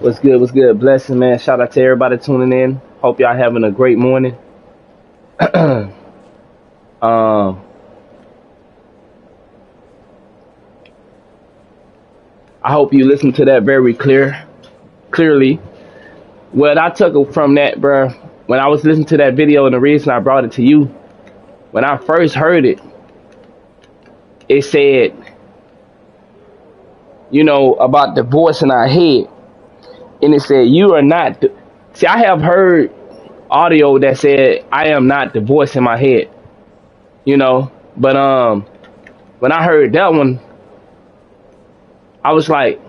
What's good? What's good? Blessings, man. Shout out to everybody tuning in. Hope y'all having a great morning. um, I hope you listen to that very clearly. What I took from that, bro, when I was listening to that video, and the reason I brought it to you, when I first heard it, it said, about the voice in our head, and it said, "You are not." See, I have heard audio that said, "I am not the voice in my head," But when I heard that one, I was like,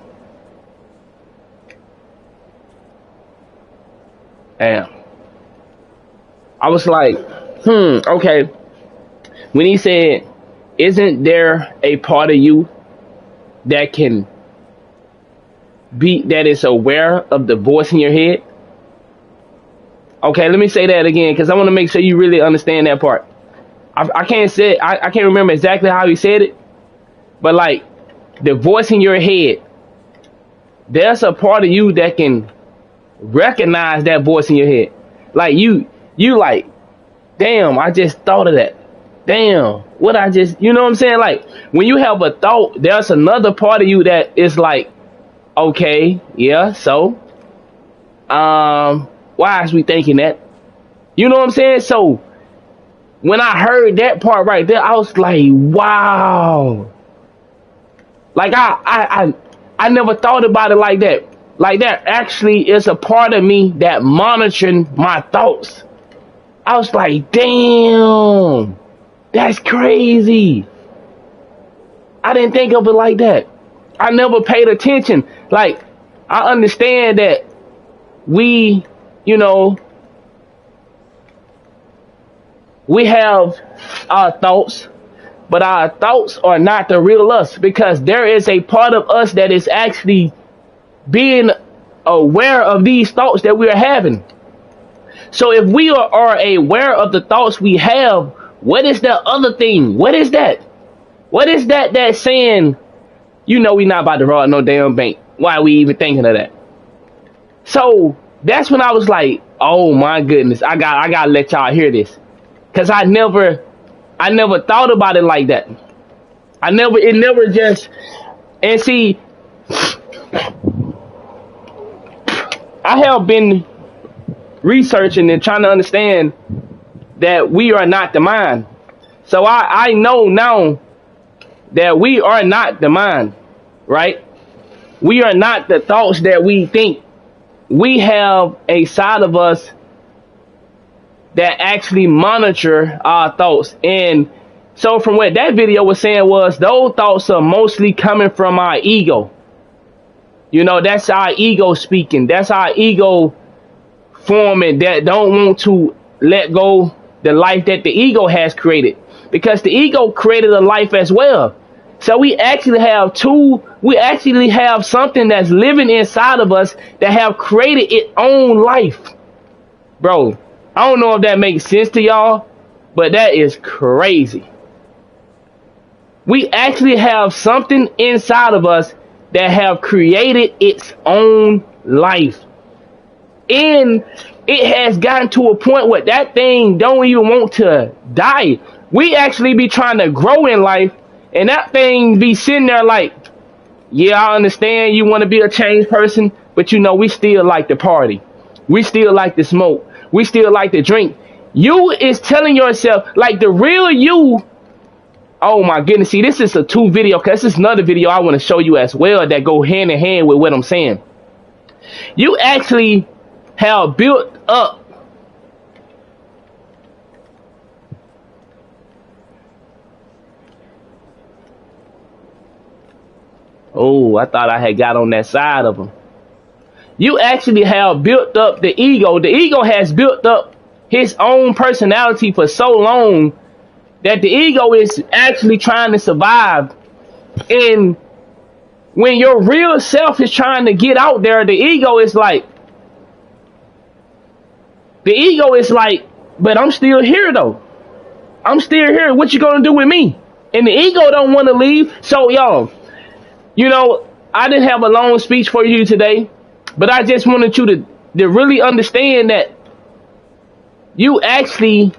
damn. I was like, okay. When he said, "Isn't there a part of you that can that is aware of the voice in your head?" Okay, let me say that again, because I want to make sure you really understand that part. I can't say I can't remember exactly how he said it, but like the voice in your head, there's a part of you that can recognize that voice in your head. Like you like, damn, I just thought of that. Damn, what I just, you know what I'm saying? Like when you have a thought, there's another part of you that is like, okay, yeah, so why is we thinking that? You know what I'm saying? So when I heard that part right there, I was like, wow. Like I never thought about it like that. Like that actually is a part of me that monitoring my thoughts. I was like, damn, that's crazy. I didn't think of it like that. I never paid attention. Like, I understand that we, we have our thoughts, but our thoughts are not the real us, because there is a part of us that is actually being aware of these thoughts that we are having. So if we are aware of the thoughts we have, what is the other thing? What is that? What is that that's saying, we not about to rob no damn bank? Why are we even thinking of that? So that's when I was like, oh my goodness, I gotta let y'all hear this. Cause I never thought about it like that. It never just, and see, I have been researching and trying to understand that we are not the mind. So I know now that we are not the mind, right? We are not the thoughts that we think. We have a side of us that actually monitor our thoughts. And so from what that video was saying was, those thoughts are mostly coming from our ego. That's our ego speaking. That's our ego forming, that don't want to let go the life that the ego has created, because the ego created a life as well. So we actually have something that's living inside of us that have created its own life. Bro, I don't know if that makes sense to y'all, but that is crazy. We actually have something inside of us that have created its own life. And it has gotten to a point where that thing don't even want to die. We actually be trying to grow in life, and that thing be sitting there like, yeah, I understand you want to be a changed person, but we still like to party. We still like to smoke. We still like to drink. You is telling yourself, like the real you. Oh my goodness. See, this is a two video, because this is another video I want to show you as well that go hand in hand with what I'm saying. You actually have built up oh, I thought I had got on that side of him. You actually have built up the ego. The ego has built up his own personality for so long that the ego is actually trying to survive. And when your real self is trying to get out there, the ego is like, but I'm still here though. I'm still here. What you gonna do with me? And the ego don't want to leave. So y'all, I didn't have a long speech for you today. But I just wanted you to really understand that you actually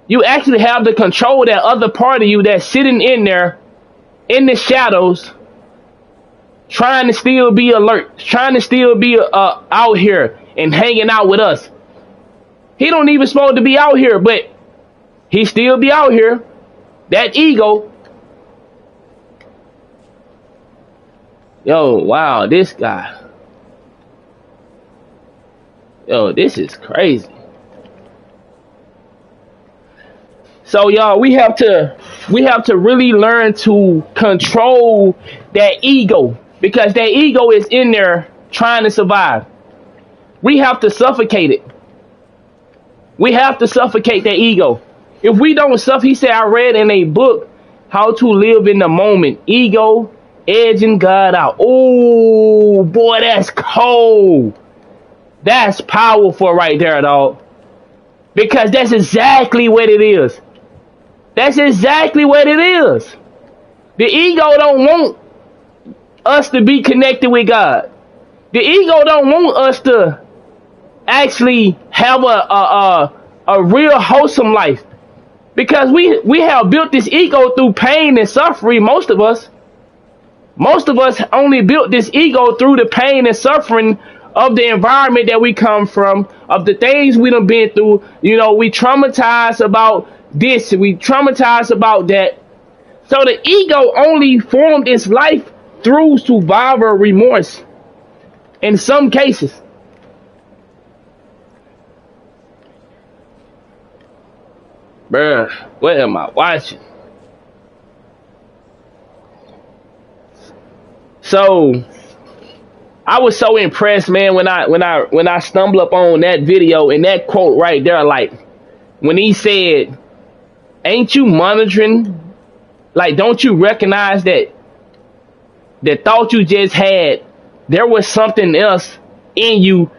have the control that other part of you that's sitting in there in the shadows, trying to still be alert, trying to still be out here and hanging out with us. He don't even supposed to be out here, but he still be out here. That ego. Yo, wow, this guy. Yo, this is crazy. So y'all, we have to really learn to control that ego, because that ego is in there trying to survive. We have to suffocate it. We have to suffocate that ego. If we don't suffer, he said, I read in a book, How to Live in the Moment, Ego Edging God Out. Oh, boy, that's cold. That's powerful right there, dog. Because that's exactly what it is. That's exactly what it is. The ego don't want us to be connected with God. The ego don't want us to actually have a real wholesome life. Because we have built this ego through pain and suffering, most of us. Most of us only built this ego through the pain and suffering of the environment that we come from, of the things we done been through. You know, we traumatized about this, we traumatized about that. So the ego only formed its life through survivor remorse in some cases. Bruh, what am I watching? So I was so impressed, man, when I stumbled up on that video and that quote right there, like when he said, ain't you monitoring? Like, don't you recognize that the thought you just had, there was something else in you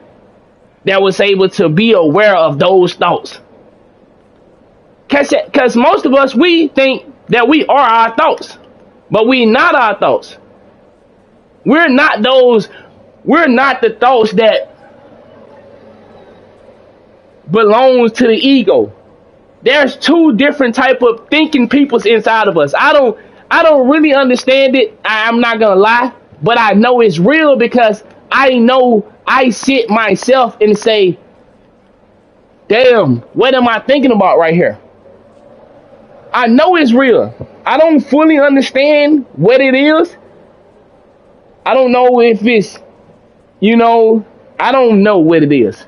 that was able to be aware of those thoughts? Because most of us, we think that we are our thoughts, but we not our thoughts. We're not the thoughts that belongs to the ego. There's two different type of thinking peoples inside of us. I don't really understand it. I'm not gonna lie, but I know it's real, because I know I sit myself and say, damn, what am I thinking about right here? I know it's real. I don't fully understand what it is. I don't know if it's, I don't know what it is.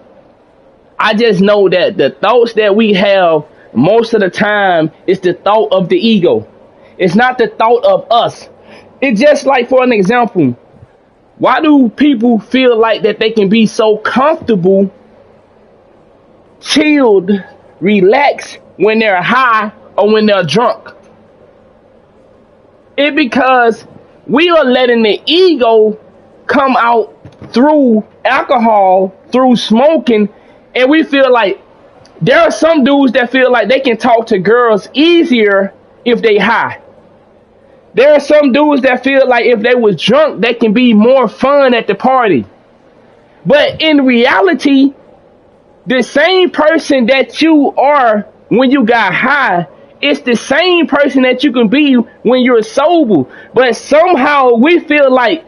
I just know that the thoughts that we have most of the time is the thought of the ego. It's not the thought of us. It's just like, for an example, why do people feel like that they can be so comfortable, chilled, relaxed when they're high or when they're drunk? It's because we are letting the ego come out through alcohol, through smoking, and we feel like there are some dudes that feel like they can talk to girls easier if they high. There are some dudes that feel like if they was drunk, they can be more fun at the party. But in reality, the same person that you are when you got high, it's the same person that you can be when you're sober. But somehow we feel like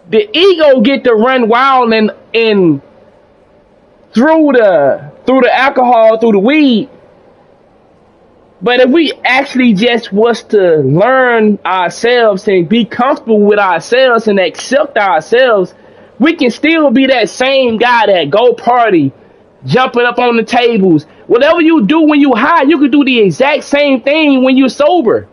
the ego get to run wild and through the alcohol, through the weed. But if we actually just was to learn ourselves and be comfortable with ourselves and accept ourselves, we can still be that same guy that go party, jumping up on the tables. Whatever you do when you high, you can do the exact same thing when you're sober.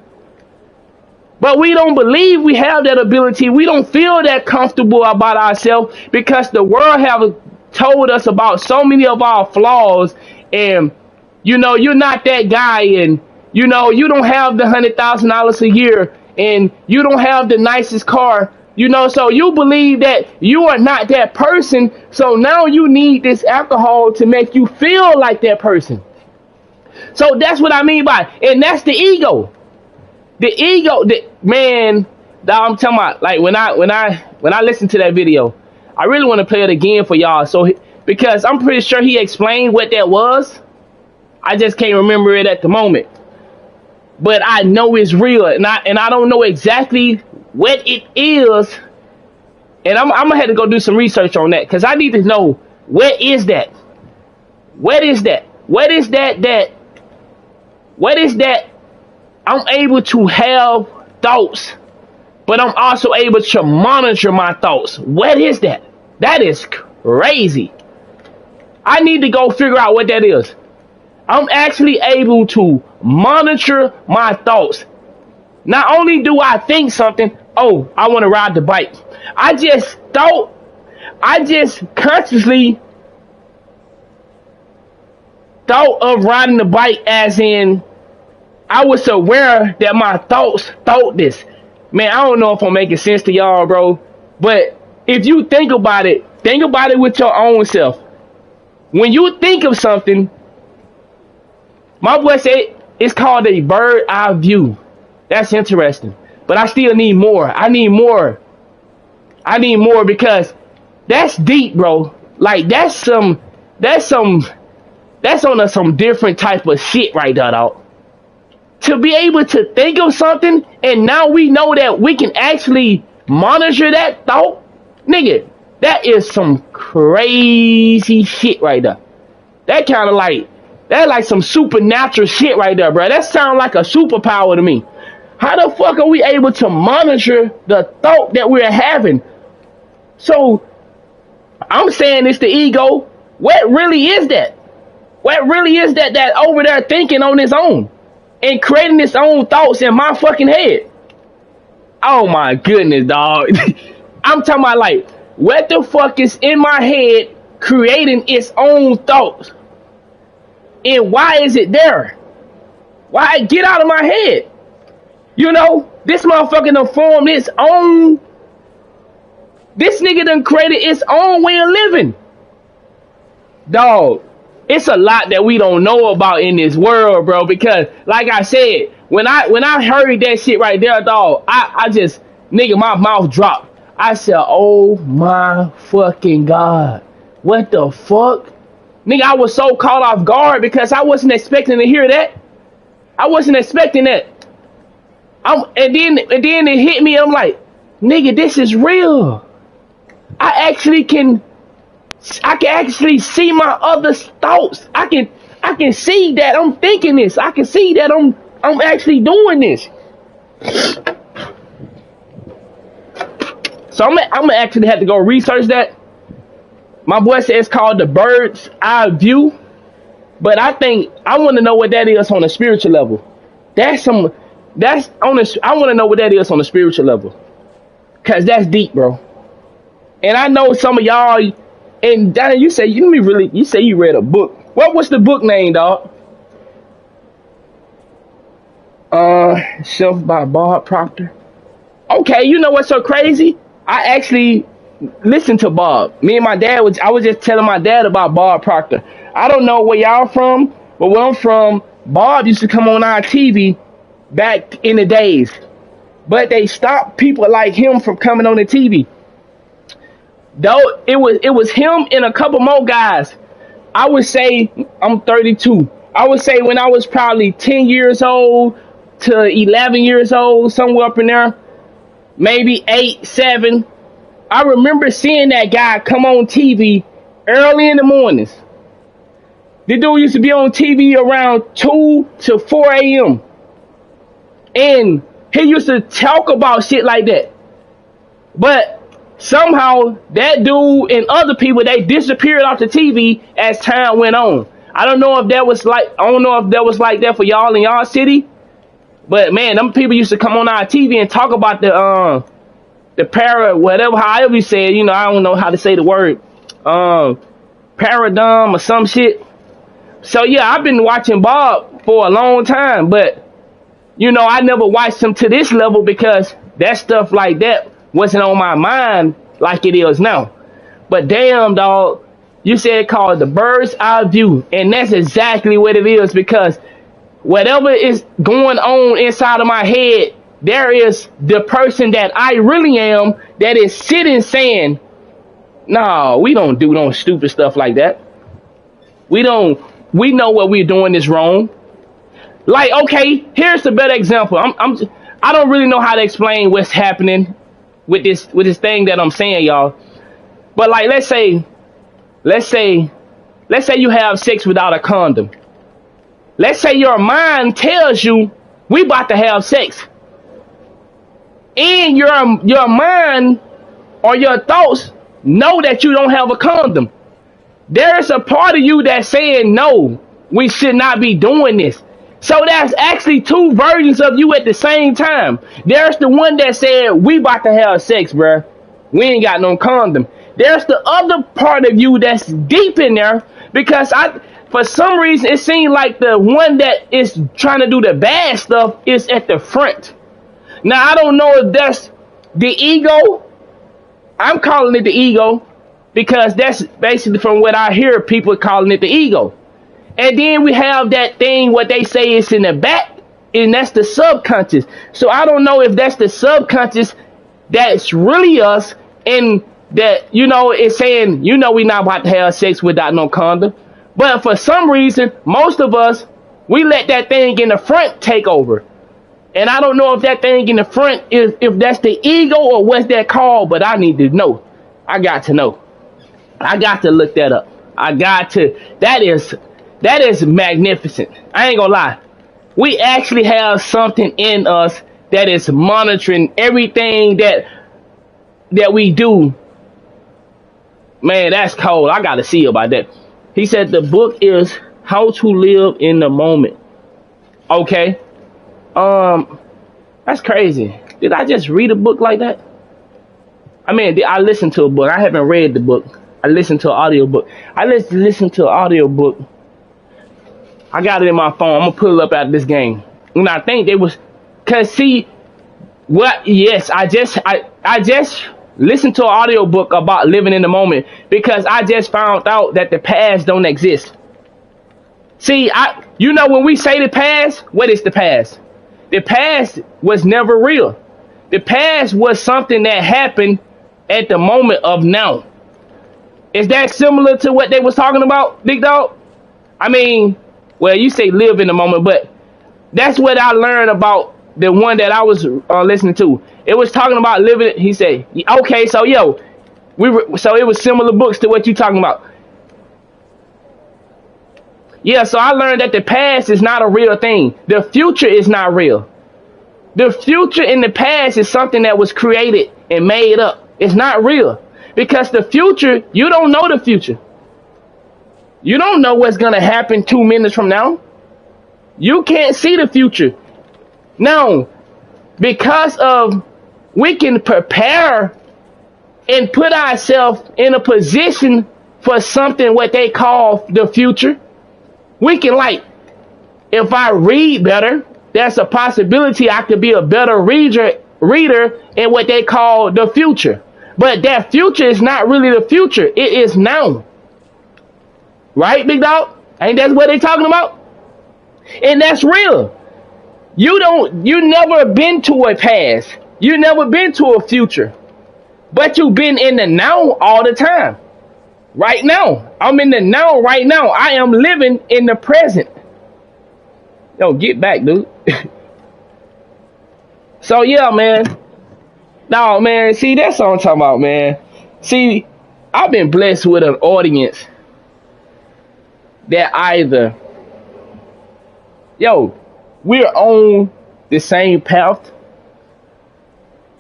But we don't believe we have that ability. We don't feel that comfortable about ourselves because the world have told us about so many of our flaws, and you're not that guy, and you don't have the $100,000 a year, and you don't have the nicest car, so you believe that you are not that person. So now you need this alcohol to make you feel like that person. So that's what I mean by, and that's the ego. The ego, man, that I'm talking about. Like when I listen to that video, I really want to play it again for y'all. So because I'm pretty sure he explained what that was. I just can't remember it at the moment. But I know it's real, and I don't know exactly what it is. And I'm gonna have to go do some research on that because I need to know what is that? What is that? What is that? What is that? I'm able to have thoughts, but I'm also able to monitor my thoughts. What is that? That is crazy. I need to go figure out what that is. I'm actually able to monitor my thoughts. Not only do I think something, oh, I want to ride the bike. I just consciously thought of riding the bike, as in I was aware that my thoughts thought this. Man, I don't know if I'm making sense to y'all, bro. But if you think about it with your own self. When you think of something, my boy said it's called a bird eye view. That's interesting. But I still need more. I need more because that's deep, bro. Like that's on some different type of shit right there, dog. To be able to think of something and now we know that we can actually monitor that thought, nigga, that is some crazy shit right there. That kind of like some supernatural shit right there, bro. That sounds like a superpower to me. How the fuck are we able to monitor the thought that we're having? So I'm saying it's the ego. What really is that? What really is that over there thinking on its own and creating its own thoughts in my fucking head? Oh my goodness, dog. I'm talking about like what the fuck is in my head creating its own thoughts? And why is it there? Why get out of my head? You know, this motherfucker done formed its own. This nigga done created its own way of living. Dog, it's a lot that we don't know about in this world, bro. Because, like I said, when I heard that shit right there, dog, I just, nigga, my mouth dropped. I said, oh my fucking God. What the fuck? Nigga, I was so caught off guard because I wasn't expecting to hear that. I wasn't expecting that. And then it hit me. I'm like, nigga, this is real. I can actually see my other thoughts. I can see that I'm thinking this. I can see that I'm actually doing this. So I'm gonna actually have to go research that. My boy said it's called the bird's eye view, but I want to know what that is on a spiritual level. I want to know what that is on a spiritual level, cause that's deep, bro. And I know some of y'all, and Danny, you say you read a book. What was the book name, dog? Self by Bob Proctor. Okay, you know what's so crazy? I actually listened to Bob. Me and my dad I was just telling my dad about Bob Proctor. I don't know where y'all from, but where I'm from, Bob used to come on our TV back in the days. But they stopped people like him from coming on the TV. Though it was him and a couple more guys. I would say I'm 32. I would say when I was probably 10 years old to 11 years old, somewhere up in there, maybe 8, 7. I remember seeing that guy come on TV early in the mornings. The dude used to be on TV around 2 to 4 a.m. And he used to talk about shit like that. But somehow that dude and other people, they disappeared off the TV as time went on. I don't know if that was like that for y'all in y'all city. But man, them people used to come on our TV and talk about the whatever, however you say it, you know, I don't know how to say the word, paradigm or some shit. So yeah, I've been watching Bob for a long time, but you know, I never watched him to this level because that stuff like that wasn't on my mind like it is now. But damn, dog, you said it called the bird's eye view, and that's exactly what it is, because whatever is going on inside of my head, there is the person that I really am that is sitting saying, No, we don't do no stupid stuff like that. We don't. We know what we're doing is wrong. Like, okay, here's a better example. I don't really know how to explain what's happening with this thing that I'm saying, y'all. But like, let's say, let's say you have sex without a condom. Let's say your mind tells you we about to have sex, and your mind or your thoughts know that you don't have a condom. There's a part of you that's saying no, we should not be doing this. So that's actually two versions of you at the same time. There's the one that said we about to have sex, bruh. We ain't got no condom. There's the other part of you that's deep in there because for some reason it seems like the one that is trying to do the bad stuff is at the front. Now I don't know if that's the ego. I'm calling it the ego because that's basically from what I hear people calling it the ego. And then we have that thing what they say is in the back, and that's the subconscious. So I don't know if that's the subconscious that's really us, and that it's saying we not about to have sex without no condom. But for some reason, most of us we let that thing in the front take over. And I don't know if that thing in the front is if that's the ego or what's that called, but I need to know. I got to know. I got to look that up. I got to. That is magnificent. I ain't gonna lie. We actually have something in us that is monitoring everything that we do. Man, that's cold. I gotta see about that. He said the book is How to Live in the Moment. Okay. That's crazy. Did I just read a book like that? I mean, I listened to a book. I haven't read the book. I listened to an audio book. I listened to an audio book. I got it in my phone. I'm gonna pull it up out of this game. And I think they was, cause see, what? Yes, I just listened to an audio book about living in the moment because I just found out that the past don't exist. See, when we say the past, what is the past? The past was never real. The past was something that happened at the moment of now. Is that similar to what they was talking about, Big Dog? I mean, well, you say live in the moment, but that's what I learned about the one that I was listening to. It was talking about living. He said, okay, so so it was similar books to what you talking about. Yeah, so I learned that the past is not a real thing. The future is not real. The future in the past is something that was created and made up. It's not real. Because the future, you don't know the future. You don't know what's going to happen 2 minutes from now. You can't see the future. Now, because of we can prepare and put ourselves in a position for something what they call the future. We can, like, if I read better, there's a possibility I could be a better reader in what they call the future. But that future is not really the future. It is now. Right, Big Dog? Ain't that what they talking about? And that's real. You never been to a past. You never been to a future. But you've been in the now all the time. Right now. I'm in the now right now. I am living in the present. Yo, get back, dude. So yeah, man. No, man, see, that's what I'm talking about, man. See, I've been blessed with an audience that either, we're on the same path,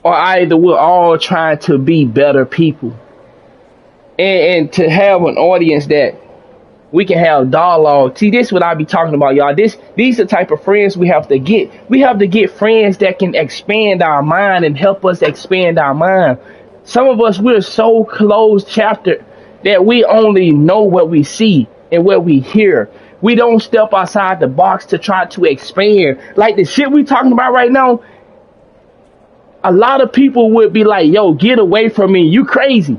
or either we're all trying to be better people. And to have an audience that we can have dialogue. See, this is what I be talking about, y'all. These are the type of friends we have to get. We have to get friends that can expand our mind and help us expand our mind. Some of us, we're so closed chapter that we only know what we see and what we hear. We don't step outside the box to try to expand. Like the shit we talking about right now, a lot of people would be like, yo, get away from me. You crazy.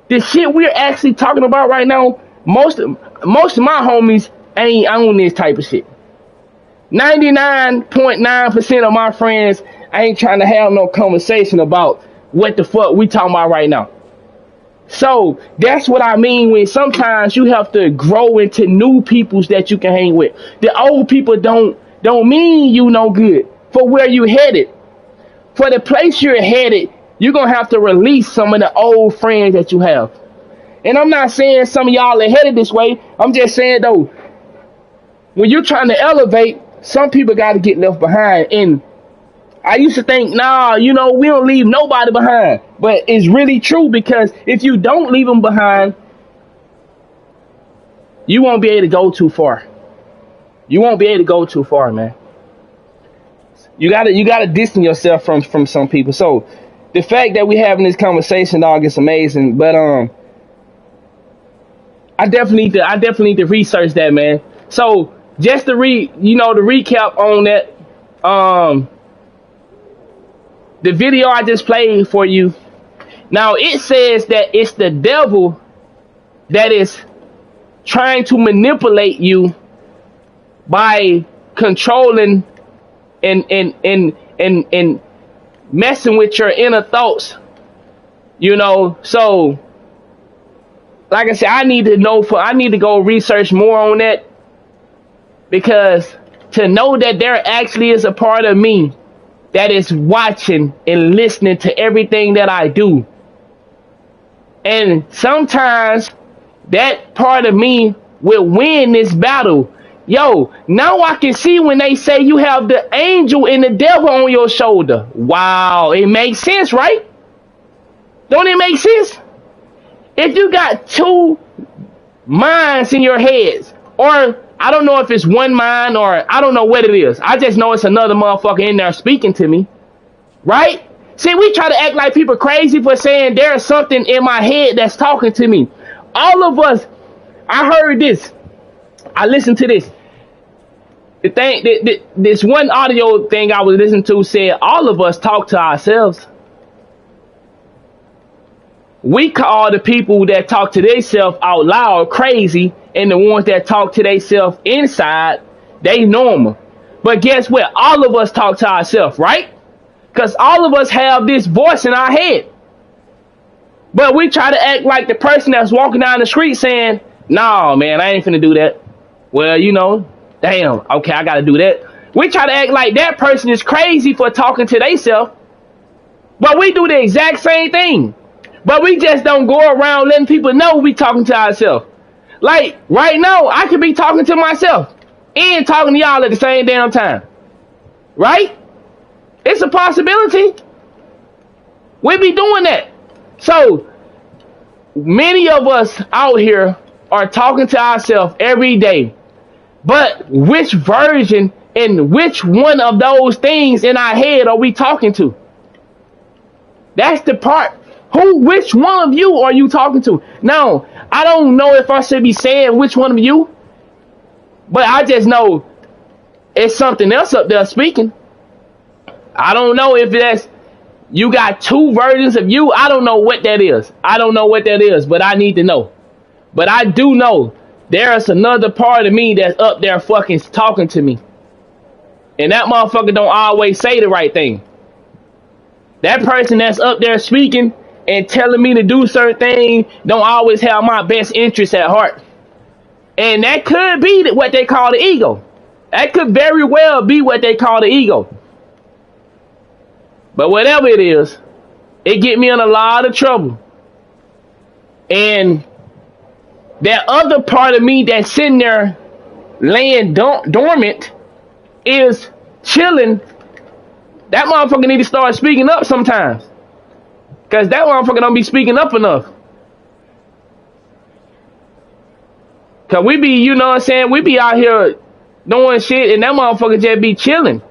The shit we're actually talking about right now, most of my homies ain't on this type of shit. 99.9% of my friends ain't trying to have no conversation about what the fuck we talking about right now. So that's what I mean when sometimes you have to grow into new peoples that you can hang with. The old people don't mean you no good for where you headed. For the place you're headed, you're gonna have to release some of the old friends that you have. And I'm not saying some of y'all are headed this way. I'm just saying though, when you're trying to elevate, some people got to get left behind. And I used to think, nah, we don't leave nobody behind. But it's really true, because if you don't leave them behind, you won't be able to go too far. You won't be able to go too far, man. You gotta distance yourself from some people. So the fact that we having this conversation, dog, is amazing. But I definitely need to research that, man. So just to to recap on that, the video I just played for you. Now it says that it's the devil that is trying to manipulate you by controlling and messing with your inner thoughts. So like I said, I need to go research more on that, because to know that there actually is a part of me that is watching and listening to everything that I do. And sometimes that part of me will win this battle. Yo, now I can see when they say you have the angel and the devil on your shoulder. Wow, it makes sense, right? Don't it make sense? If you got two minds in your heads, or I don't know if it's one mind, or I don't know what it is. I just know it's another motherfucker in there speaking to me, right? See, we try to act like people crazy for saying there's something in my head that's talking to me. All of us, I heard this. I listened to this. The thing, this one audio thing I was listening to said all of us talk to ourselves. We call the people that talk to themselves out loud crazy, and the ones that talk to themselves inside, they normal. But guess what? All of us talk to ourselves, right? Because all of us have this voice in our head. But we try to act like the person that's walking down the street saying, "Nah, man, I ain't finna do that." Well, damn, okay, I gotta do that. We try to act like that person is crazy for talking to themselves. But we do the exact same thing. But we just don't go around letting people know we talking to ourselves. Like right now, I could be talking to myself and talking to y'all at the same damn time. Right? It's a possibility. We be doing that. So many of us out here are talking to ourselves every day. But which version and which one of those things in our head are we talking to? That's the part. Which one of you are you talking to? Now, I don't know if I should be saying which one of you, but I just know it's something else up there speaking. I don't know if that's, you got two versions of you. I don't know what that is. I don't know what that is, but I need to know. But I do know there's another part of me that's up there fucking talking to me. And that motherfucker don't always say the right thing. That person that's up there speaking and telling me to do certain things don't always have my best interests at heart. And that could be what they call the ego. That could very well be what they call the ego. But whatever it is, it get me in a lot of trouble. And that other part of me that's sitting there laying dormant is chilling. That motherfucker need to start speaking up sometimes. Because that motherfucker don't be speaking up enough. Because we be, we be out here doing shit and that motherfucker just be chilling.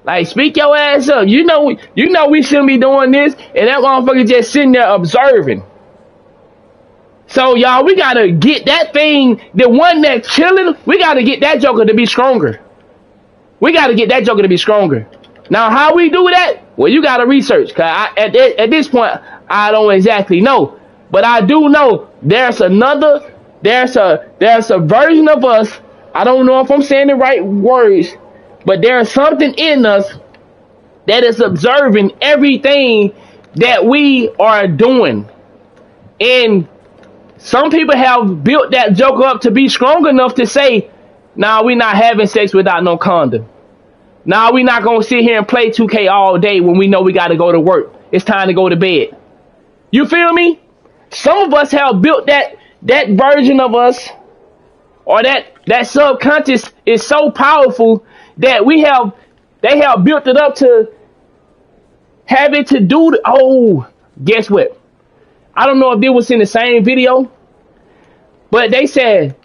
Like, speak your ass up. You know we shouldn't be doing this, and that motherfucker just sitting there observing. So, y'all, we got to get that thing, the one that's chilling, we got to get that joker to be stronger. We got to get that joker to be stronger. Now, how we do that? Well, you got to research. Because at this point, I don't exactly know. But I do know there's a version of us. I don't know if I'm saying the right words. But there's something in us that is observing everything that we are doing. And some people have built that joke up to be strong enough to say, nah, we not having sex without no condom. Nah, we not gonna sit here and play 2K all day when we know we gotta go to work. It's time to go to bed. You feel me? Some of us have built that version of us, or that subconscious is so powerful that they have built it up to have it to do guess what? I don't know if it was in the same video, but they said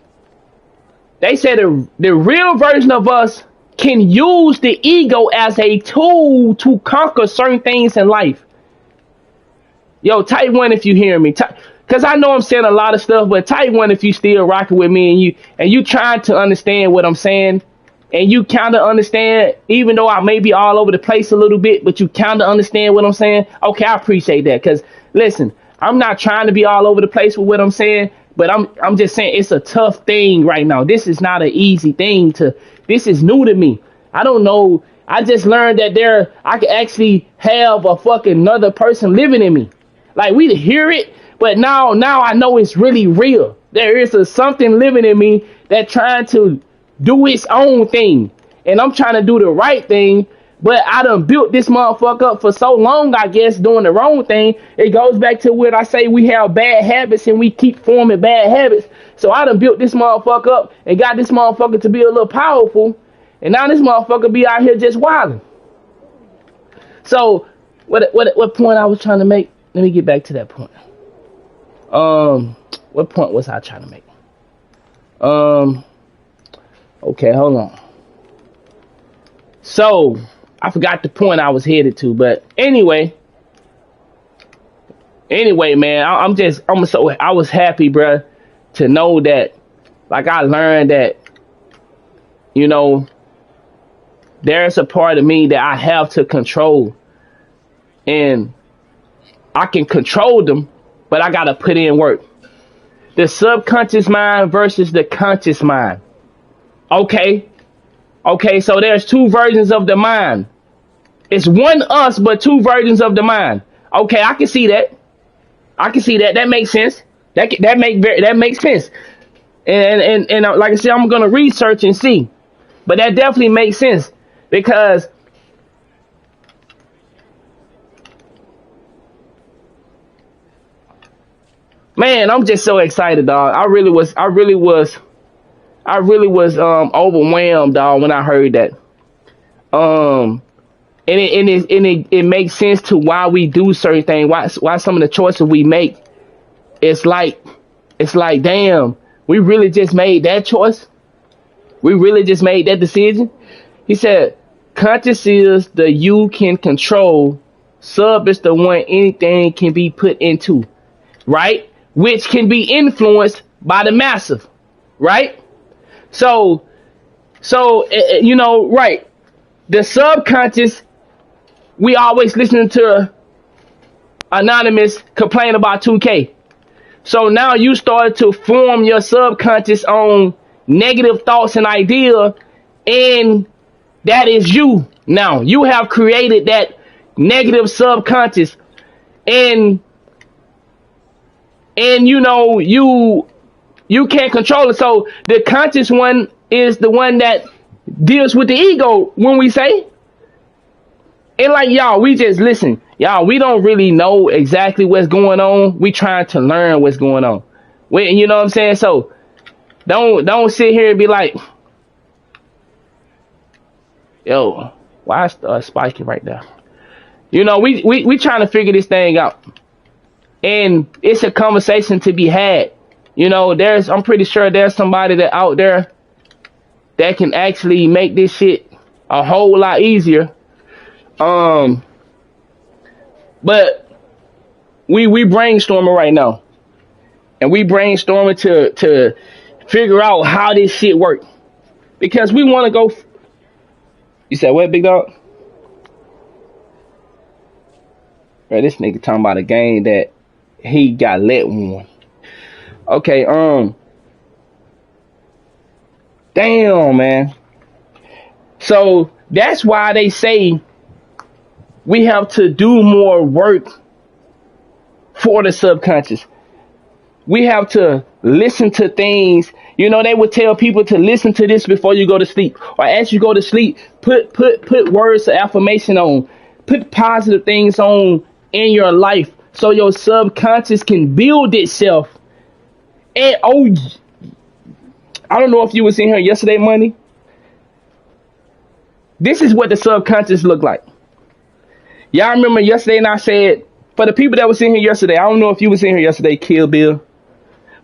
the real version of us can use the ego as a tool to conquer certain things in life. Yo, type one if you hear me. Cause I know I'm saying a lot of stuff, but type one if you still rocking with me and you trying to understand what I'm saying, and you kind of understand, even though I may be all over the place a little bit, but you kind of understand what I'm saying. Okay, I appreciate that. Cause listen, I'm not trying to be all over the place with what I'm saying, but I'm just saying it's a tough thing right now. This is not an easy thing to. This is new to me. I don't know. I just learned that I could actually have a fucking another person living in me. Like, we hear it, but now I know it's really real. There is something living in me that trying to do its own thing, and I'm trying to do the right thing. But I done built this motherfucker up for so long, I guess, doing the wrong thing. It goes back to what I say, we have bad habits and we keep forming bad habits. So I done built this motherfucker up and got this motherfucker to be a little powerful. And now this motherfucker be out here just wilding. So what point I was trying to make? Let me get back to that point. What point was I trying to make? Okay, hold on. So I forgot the point I was headed to, but anyway, man, I was happy, bruh, to know that, like, I learned that, you know, there's a part of me that I have to control, and I can control them, but I gotta put in work. The subconscious mind versus the conscious mind. Okay, so there's two versions of the mind. It's one us, but two versions of the mind. Okay, I can see that. That makes sense. That makes sense. And like I said, I'm gonna research and see. But that definitely makes sense, because man, I'm just so excited, dog. I really was overwhelmed, dog, when I heard that. And it makes sense to why we do certain things, why some of the choices we make. It's like damn, we really just made that choice. We really just made that decision. He said, conscious is the you can control, sub is the one anything can be put into, right? Which can be influenced by the massive, right? So you know, right? The subconscious, we always listening to Anonymous complain about 2K. So now you started to form your subconscious on negative thoughts and idea, and that is you. Now you have created that negative subconscious, and you know, you can't control it. So the conscious one is the one that deals with the ego, when we say. And like, y'all, we just listen. Y'all, we don't really know exactly what's going on. We trying to learn what's going on. You know what I'm saying? So don't sit here and be like, yo, why is spiking right there? You know, we trying to figure this thing out. And it's a conversation to be had. You know, I'm pretty sure there's somebody that out there that can actually make this shit a whole lot easier. But we brainstorming right now, and we brainstorming to figure out how this shit work, because we want to go. You said what, big dog? Bro, this nigga talking about a game that he got let one. Okay, damn, man. So that's why they say we have to do more work for the subconscious. We have to listen to things. You know, they would tell people to listen to this before you go to sleep, or as you go to sleep, put words of affirmation on, put positive things on in your life, so your subconscious can build itself. And oh, I don't know if you was in here yesterday, Money. This is what the subconscious look like. Y'all remember yesterday, and I said, for the people that was in here yesterday, I don't know if you was in here yesterday, Kill Bill.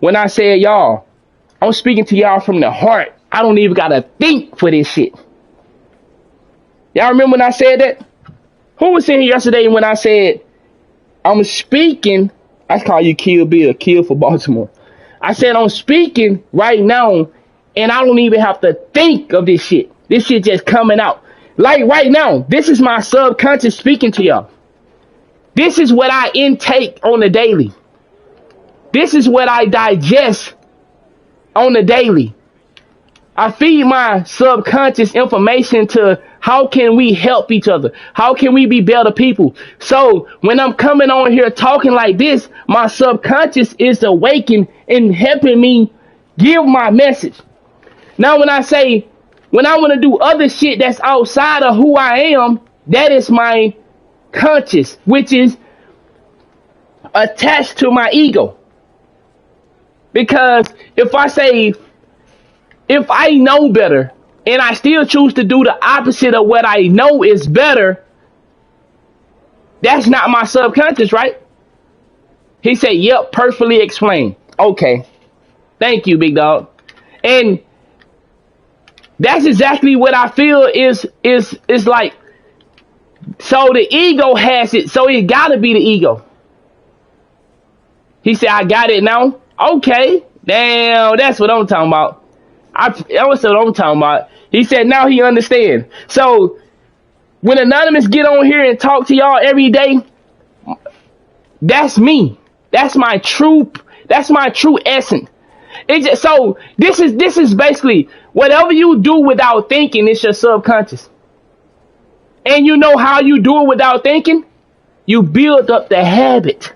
When I said, y'all, I'm speaking to y'all from the heart. I don't even gotta think for this shit. Y'all remember when I said that? Who was in here yesterday when I said, I'm speaking? I call you Kill Bill, Kill for Baltimore. I said, I'm speaking right now, and I don't even have to think of this shit. This shit just coming out. Like right now, this is my subconscious speaking to y'all. This is what I intake on the daily. This is what I digest on the daily. I feed my subconscious information to how can we help each other? How can we be better people? So when I'm coming on here talking like this, my subconscious is awakened and helping me give my message. Now when I say, when I want to do other shit that's outside of who I am, that is my conscious, which is attached to my ego. Because if I know better and I still choose to do the opposite of what I know is better, that's not my subconscious, right? He said, yep, perfectly explained. Okay. Thank you, big dog. And that's exactly what I feel is like. So the ego has it, so it gotta be the ego. He said, I got it now. Okay. Damn, that's what I'm talking about. That was what I'm talking about. He said, now he understands. So when Anonymous get on here and talk to y'all every day, that's me. That's my true essence. It just, so this is basically whatever you do without thinking, it's your subconscious. And you know how you do it without thinking? You build up the habit.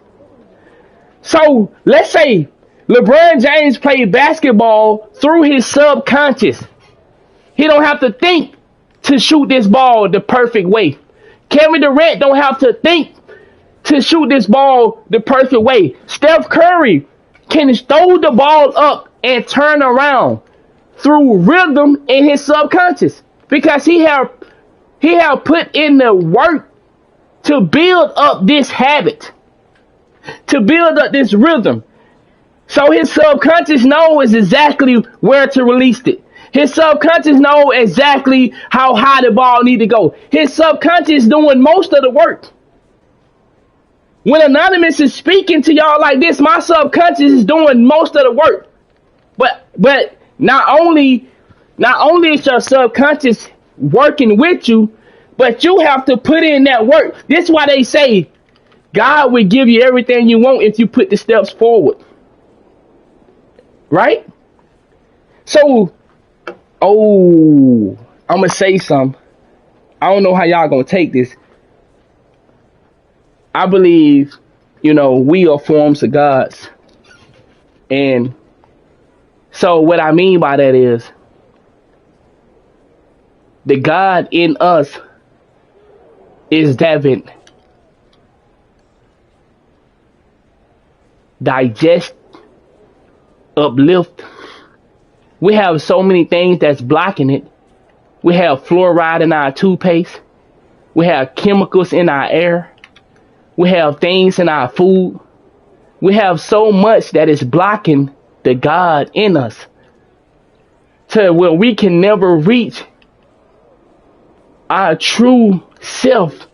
So let's say LeBron James played basketball through his subconscious. He don't have to think to shoot this ball the perfect way. Kevin Durant don't have to think to shoot this ball the perfect way. Steph Curry can throw the ball up and turn around through rhythm in his subconscious, because he have put in the work to build up this habit, to build up this rhythm. So his subconscious knows exactly where to release it. His subconscious knows exactly how high the ball need to go. His subconscious doing most of the work. When Anonymous is speaking to y'all like this, my subconscious is doing most of the work. But not only is your subconscious working with you, but you have to put in that work. This is why they say God will give you everything you want if you put the steps forward. Right? So, I'm going to say something. I don't know how y'all going to take this. I believe, we are forms of gods. And so what I mean by that is the God in us is David. Digest, uplift. We have so many things that's blocking it. We have fluoride in our toothpaste. We have chemicals in our air. We have things in our food. We have so much that is blocking the God in us, to where we can never reach our true self.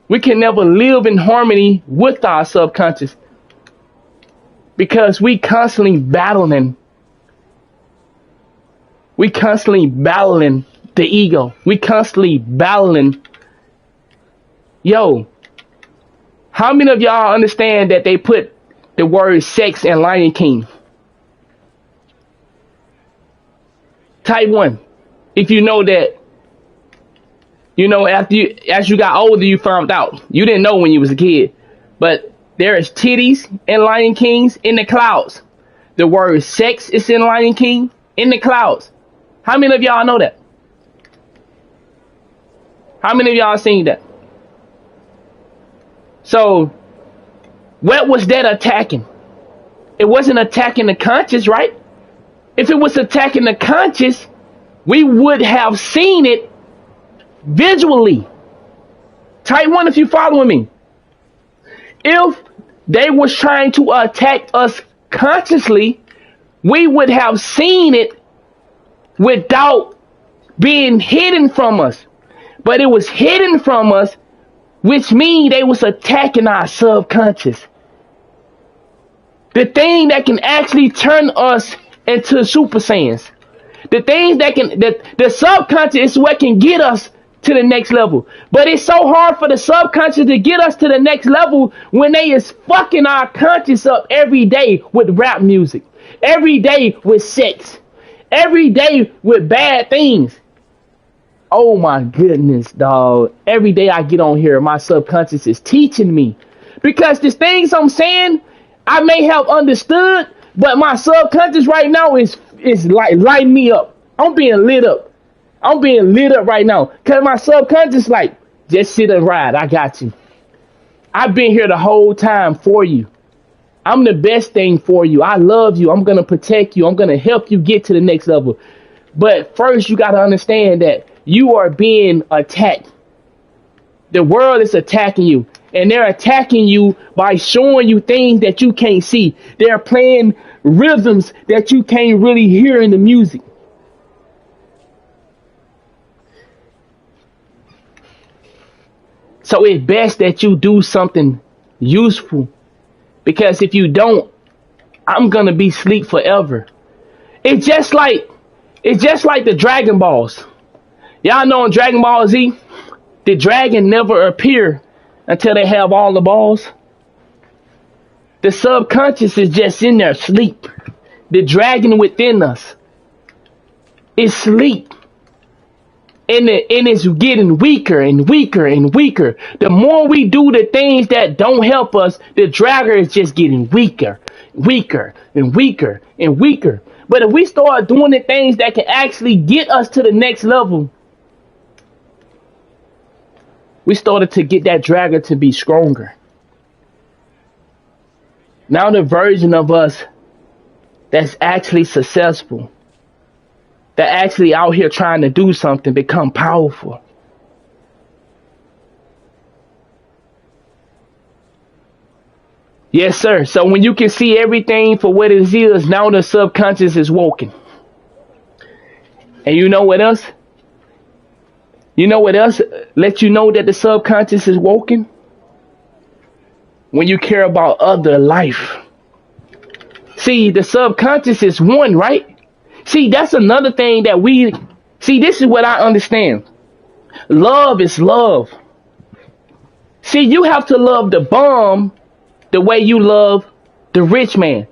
We can never live in harmony with our subconscious, because we constantly battling. We constantly battling the ego. We constantly battling. Yo, how many of y'all understand that they put the word sex in Lion King? Type 1. If you know that, as you got older, you found out. You didn't know when you was a kid. But there is titties in Lion Kings in the clouds. The word sex is in Lion King in the clouds. How many of y'all know that? How many of y'all seen that? So, what was that attacking? It wasn't attacking the conscious, right? If it was attacking the conscious, we would have seen it visually. Type 1 if you following me. If they was trying to attack us consciously, we would have seen it without being hidden from us. But it was hidden from us, which means they was attacking our subconscious. The thing that can actually turn us into Super Saiyans. The things that can, the subconscious is what can get us to the next level. But it's so hard for the subconscious to get us to the next level when they is fucking our conscious up every day with rap music, every day with sex, every day with bad things. Oh my goodness, dog. Every day I get on here, my subconscious is teaching me. Because the things I'm saying, I may have understood, but my subconscious right now is like lighting me up. I'm being lit up. I'm being lit up right now. Cause my subconscious like, just sit and ride. I got you. I've been here the whole time for you. I'm the best thing for you. I love you. I'm gonna protect you. I'm gonna help you get to the next level. But first you gotta understand that you are being attacked. The world is attacking you. And they're attacking you by showing you things that you can't see. They're playing rhythms that you can't really hear in the music. So it's best that you do something useful. Because if you don't, I'm gonna be asleep forever. It's just like the Dragon Balls. Y'all know in Dragon Ball Z, the dragon never appear until they have all the balls. The subconscious is just in there sleep. The dragon within us is sleep. And it's getting weaker and weaker and weaker. The more we do the things that don't help us, the dragon is just getting weaker, weaker and weaker and weaker. But if we start doing the things that can actually get us to the next level, we started to get that dragon to be stronger. Now the version of us that's actually successful, that actually out here trying to do something, become powerful. Yes, sir. So when you can see everything for what it is, now the subconscious is woken. And you know what else? You know what else lets you know that the subconscious is woken? When you care about other life. See, the subconscious is one, right? See, that's another thing that this is what I understand. Love is love. See, you have to love the bum the way you love the rich man.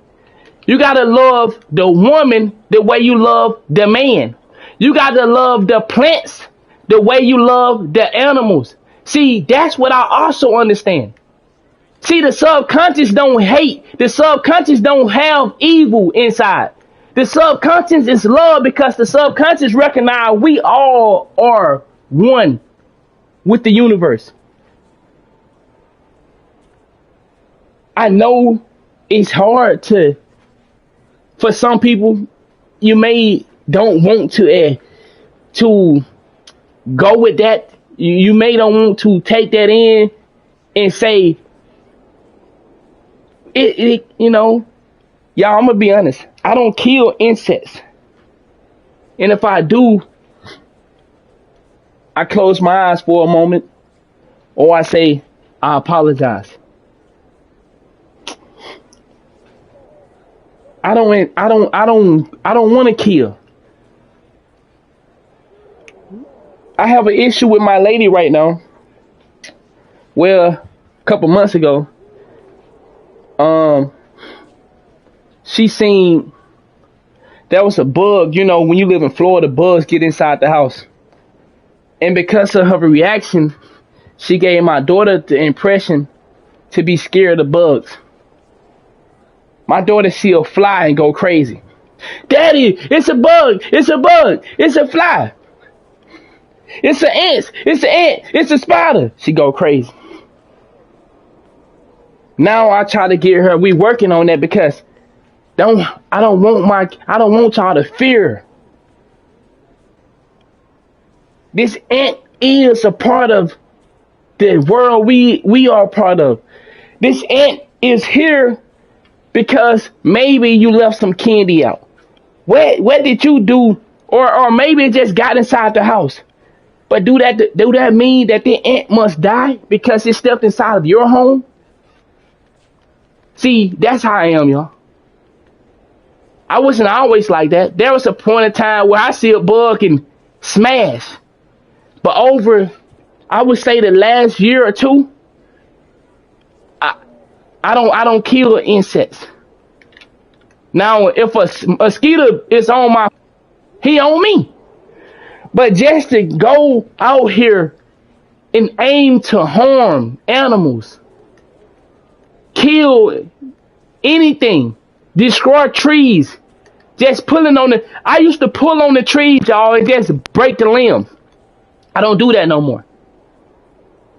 You got to love the woman the way you love the man. You got to love the plants the way you love the animals. See, that's what I also understand. See, the subconscious don't hate. The subconscious don't have evil inside. The subconscious is love because the subconscious recognize we all are one with the universe. I know it's hard for some people, you may don't want to go with that. You may don't want to take that in and say, y'all, I'm gonna be honest. I don't kill insects. And if I do, I close my eyes for a moment or I say, I apologize. I don't want to kill. I have an issue with my lady right now. Well, a couple months ago, she seen there was a bug. You know, when you live in Florida, bugs get inside the house. And because of her reaction, she gave my daughter the impression to be scared of bugs. My daughter see a fly and go crazy. Daddy, it's a bug. It's a bug. It's a fly. It's an ant. It's an ant. It's a spider. She go crazy. Now I try to get her. We working on that because I don't want y'all to fear. This ant is a part of the world we are a part of. This ant is here because maybe you left some candy out. What did you do? Or maybe it just got inside the house. But do that mean that the ant must die because it stepped inside of your home? See, that's how I am, y'all. I wasn't always like that. There was a point in time where I see a bug and smash. But over, I would say the last year or two, I don't kill insects. Now, if a mosquito is on he on me. But just to go out here and aim to harm animals, kill anything, destroy trees, just pulling on I used to pull on the trees, y'all, and just break the limbs. I don't do that no more.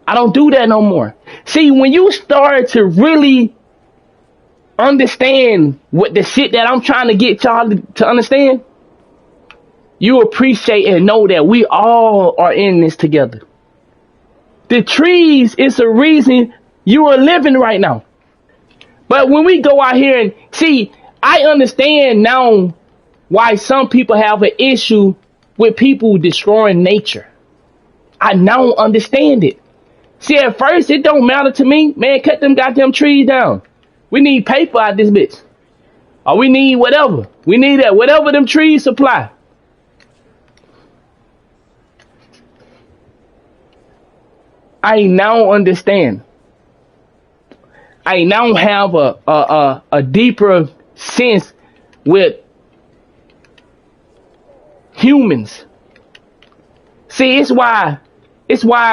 I don't do that no more. See, when you start to really understand what the shit that I'm trying to get y'all to understand, you appreciate and know that we all are in this together. The trees is the reason you are living right now. But when we go out here and see, I understand now why some people have an issue with people destroying nature. I now understand it. See, at first, it don't matter to me. Man, cut them goddamn trees down. We need paper out this bitch. Or we need whatever. We need that. Whatever them trees supply. I now understand. I now have a deeper sense with humans. See, it's why,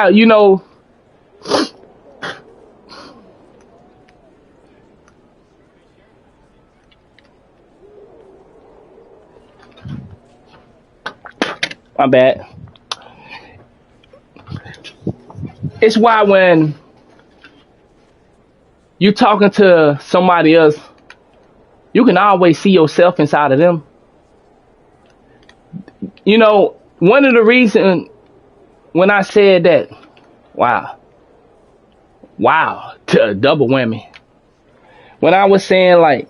you know, my bad. It's why when you talking to somebody else, you can always see yourself inside of them. You know, one of the reasons when I said that, wow, to double whammy. When I was saying like,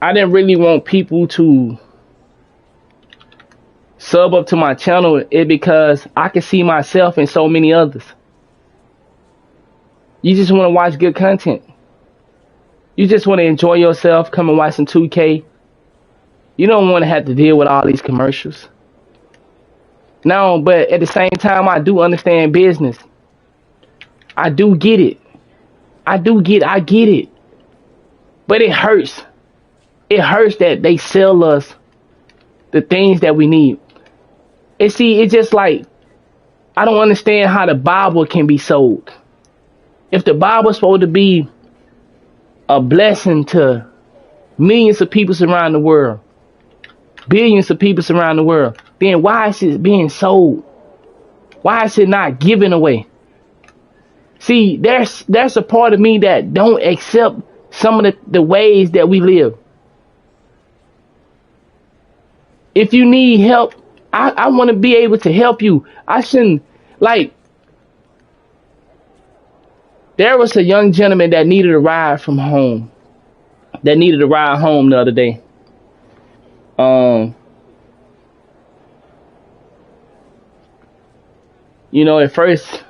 I didn't really want people to sub up to my channel, it because I can see myself in so many others. You just want to watch good content. You just want to enjoy yourself, come and watch some 2K. You don't want to have to deal with all these commercials. No, but at the same time, I do understand business. I do get it. I get it. But it hurts. It hurts that they sell us the things that we need. And see, it's just like, I don't understand how the Bible can be sold. If the Bible is supposed to be a blessing to millions of people around the world, billions of people around the world, then why is it being sold? Why is it not given away? See, there's a part of me that don't accept some of the ways that we live. If you need help, I want to be able to help you. I shouldn't, like, there was a young gentleman that needed a ride from home. That needed a ride home the other day. You know, at first,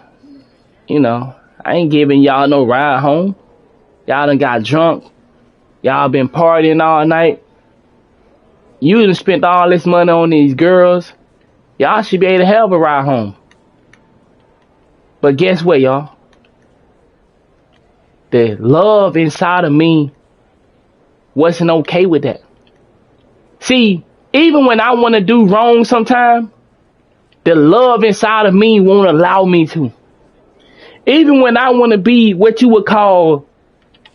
you know, I ain't giving y'all no ride home. Y'all done got drunk. Y'all been partying all night. You done spent all this money on these girls. Y'all should be able to have a ride home. But guess what, y'all? The love inside of me wasn't okay with that. See, even when I want to do wrong sometimes, the love inside of me won't allow me to. Even when I want to be what you would call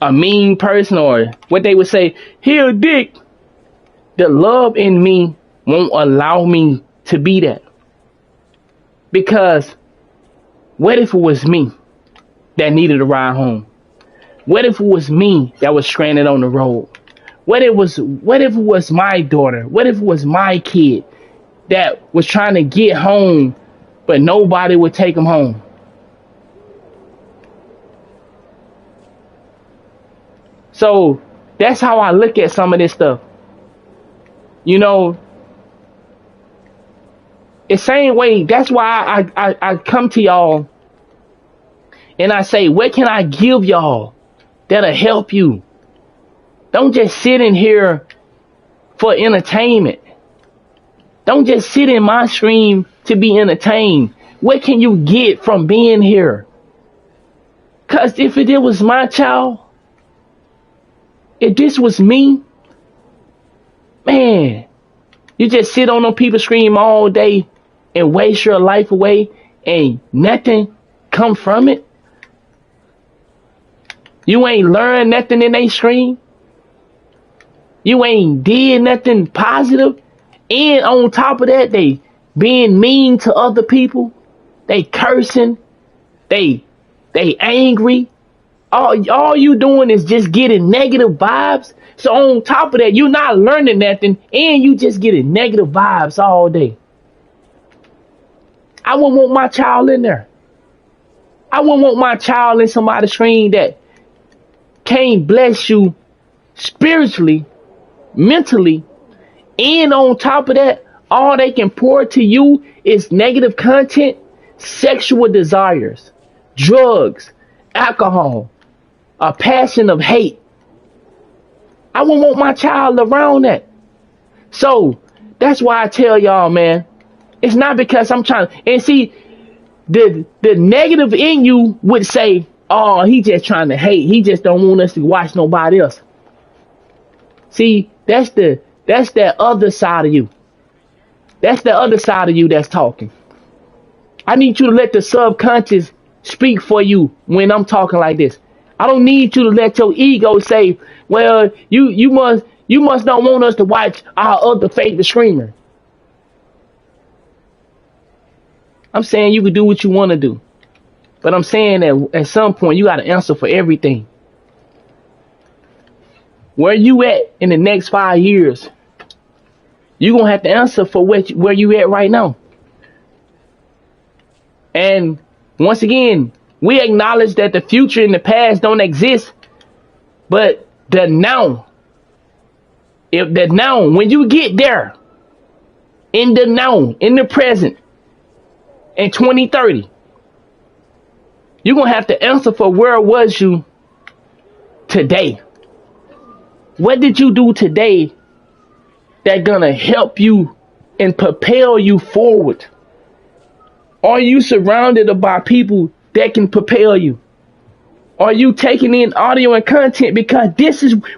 a mean person, or what they would say, he a dick. The love in me won't allow me to be that. Because what if it was me that needed a ride home? What if it was me that was stranded on the road? What if it was my daughter? What if it was my kid that was trying to get home, but nobody would take him home? So that's how I look at some of this stuff. You know, the same way, that's why I come to y'all and I say, what can I give y'all that'll help you? Don't just sit in here for entertainment. Don't just sit in my stream to be entertained. What can you get from being here? Because if it was my child, if this was me, man, you just sit on them people scream all day and waste your life away and nothing come from it. You ain't learned nothing in they scream. You ain't did nothing positive. And on top of that, they being mean to other people. They cursing. They angry. All you doing is just getting negative vibes. So on top of that, you're not learning nothing and you just getting negative vibes all day. I wouldn't want my child in there. I wouldn't want my child in somebody's screen that can't bless you spiritually, mentally, and on top of that, all they can pour to you is negative content, sexual desires, drugs, alcohol, a passion of hate. I wouldn't want my child around that. So that's why I tell y'all, man, it's not because I'm trying to, and see, the negative in you would say, oh, he just trying to hate. He just don't want us to watch nobody else. See, that's that other side of you. That's the other side of you that's talking. I need you to let the subconscious speak for you when I'm talking like this. I don't need you to let your ego say, well, you must not want us to watch our other favorite streamer. I'm saying you can do what you want to do. But I'm saying that at some point you got to answer for everything. Where you at in the next 5 years, you're going to have to answer for where you at right now. And once again, we acknowledge that the future and the past don't exist, but the now, when you get there, in the now, in the present, in 2030, you're going to have to answer for where was you today. What did you do today that's going to help you and propel you forward? Are you surrounded by people that can propel you? Are you taking in audio and content? Because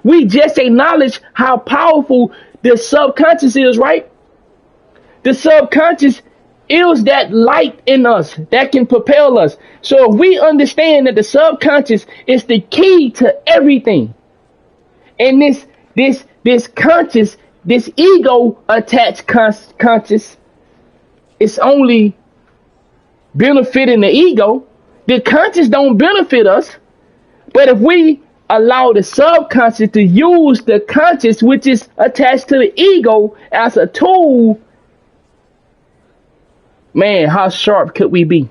we just acknowledge how powerful the subconscious is, right? The subconscious is that light in us that can propel us. So if we understand that the subconscious is the key to everything, and this conscious, this ego attached conscious, it's only benefiting the ego. The conscious don't benefit us. But if we allow the subconscious to use the conscious, which is attached to the ego, as a tool, man, how sharp could we be?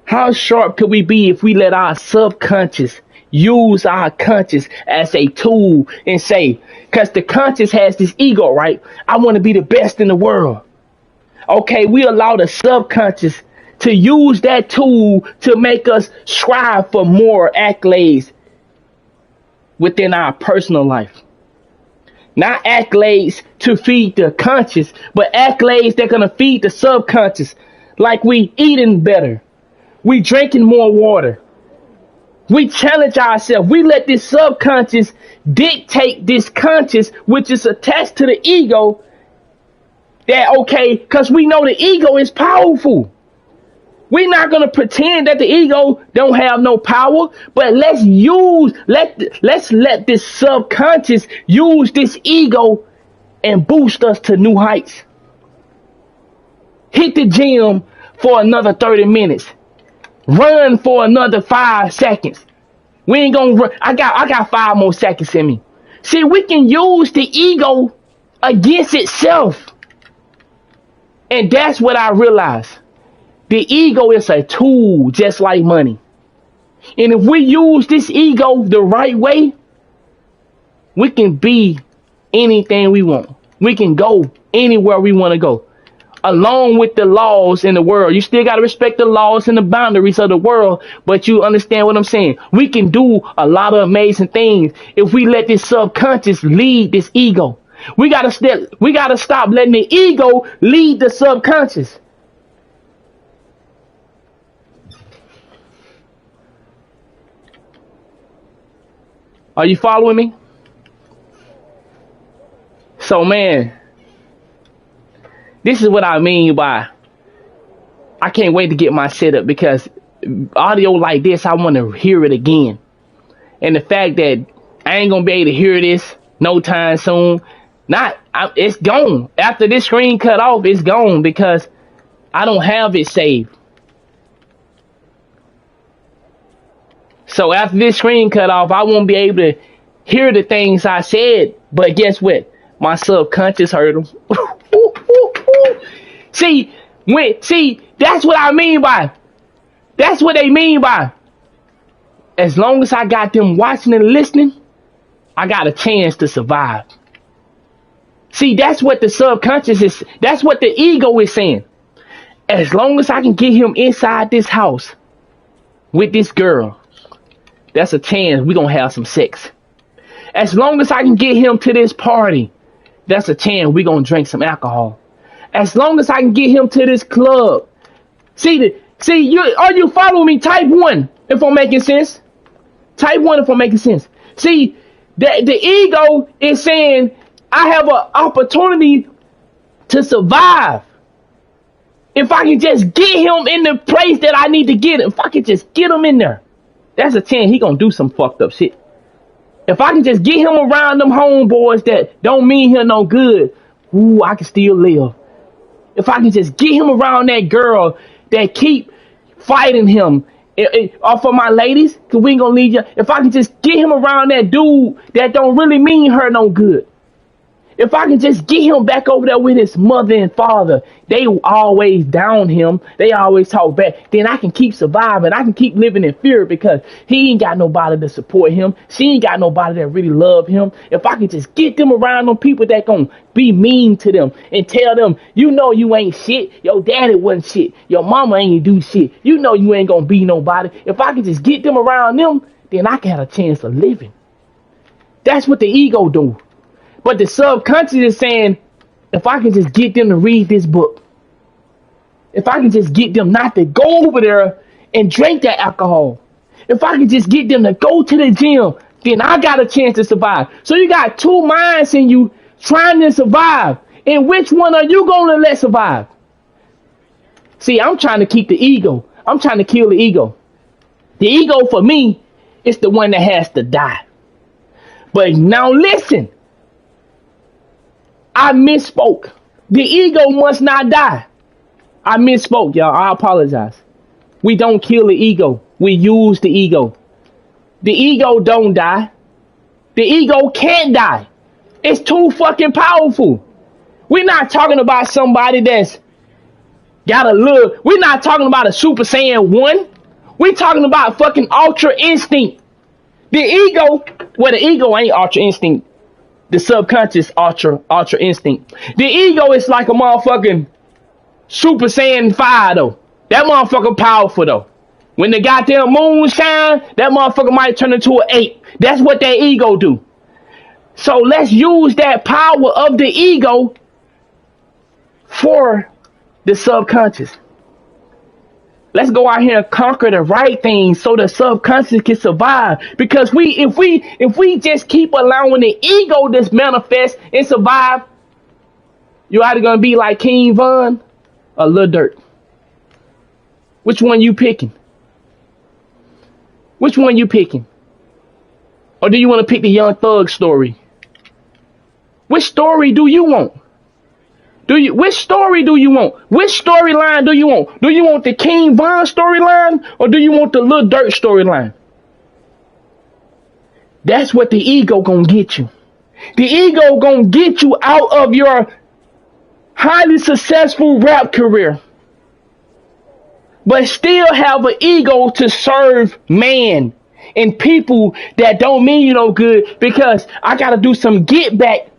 How sharp could we be if we let our subconscious use our conscious as a tool and say, because the conscious has this ego, right? I want to be the best in the world. Okay, we allow the subconscious to use that tool to make us strive for more accolades within our personal life. Not accolades to feed the conscious, but accolades that are going to feed the subconscious. Like we eating better. We drinking more water. We challenge ourselves. We let this subconscious dictate this conscious, which is attached to the ego. That, okay, because we know the ego is powerful. We're not gonna pretend that the ego don't have no power, but let's let this subconscious use this ego and boost us to new heights. Hit the gym for another 30 minutes. Run for another 5 seconds. We ain't gonna run. I got 5 more seconds in me. See, we can use the ego against itself. And that's what I realized. The ego is a tool just like money. And if we use this ego the right way, we can be anything we want. We can go anywhere we want to go. Along with the laws in the world. You still got to respect the laws and the boundaries of the world, but you understand what I'm saying. We can do a lot of amazing things if we let this subconscious lead this ego. We gotta stop letting the ego lead the subconscious. Are you following me? So man, this is what I mean by I can't wait to get my setup, because audio like this, I want to hear it again. And the fact that I ain't gonna be able to hear this no time soon, it's gone. After this screen cut off, it's gone because I don't have it saved. So after this screen cut off, I won't be able to hear the things I said. But guess what? My subconscious heard them. See, that's what I mean by. That's what they mean by. As long as I got them watching and listening, I got a chance to survive. See, that's what the subconscious is. That's what the ego is saying. As long as I can get him inside this house with this girl, that's a chance we're going to have some sex. As long as I can get him to this party, that's a chance we're going to drink some alcohol. As long as I can get him to this club. Are you following me? Type 1 if I'm making sense. Type 1 if I'm making sense. See, the ego is saying, I have an opportunity to survive. If I can just get him in the place that I need to get him, if I can just get him in there, that's a chance he gonna do some fucked up shit. If I can just get him around them homeboys that don't mean him no good, ooh, I can still live. If I can just get him around that girl that keep fighting him, or for my ladies, cause we ain't gonna leave you. If I can just get him around that dude that don't really mean her no good. If I can just get him back over there with his mother and father, they always down him. They always talk back. Then I can keep surviving. I can keep living in fear because he ain't got nobody to support him. She ain't got nobody that really love him. If I can just get them around them people that gonna be mean to them and tell them, you know you ain't shit. Your daddy wasn't shit. Your mama ain't do shit. You know you ain't gonna be nobody. If I can just get them around them, then I can have a chance of living. That's what the ego do. But the subconscious is saying, if I can just get them to read this book, if I can just get them not to go over there and drink that alcohol, if I can just get them to go to the gym, then I got a chance to survive. So you got two minds in you trying to survive. And which one are you going to let survive? See, I'm trying to keep the ego. I'm trying to kill the ego. The ego for me is the one that has to die. But now listen. I misspoke. The ego must not die. I misspoke, y'all. I apologize. We don't kill the ego. We use the ego. The ego don't die. The ego can't die. It's too fucking powerful. We're not talking about somebody that's got a little. We're not talking about a Super Saiyan 1. We're talking about fucking Ultra Instinct. The ego, well, the ego ain't Ultra Instinct. The subconscious ultra instinct. The ego is like a motherfucking Super Saiyan 5 though. That motherfucker powerful though. When the goddamn moon shine, that motherfucker might turn into an ape. That's what that ego do. So let's use that power of the ego for the subconscious. Let's go out here and conquer the right things so the subconscious can survive. Because if we just keep allowing the ego to manifest and survive, you're either gonna be like King Von or Lil Durk. Which one you picking? Which one you picking? Or do you want to pick the Young Thug story? Which story do you want? Which story do you want? Which storyline do you want? Do you want the King Von storyline or do you want the Lil Durk storyline? That's what the ego gonna get you. The ego gonna get you out of your highly successful rap career, but still have an ego to serve man and people that don't mean you no good, because I gotta do some get back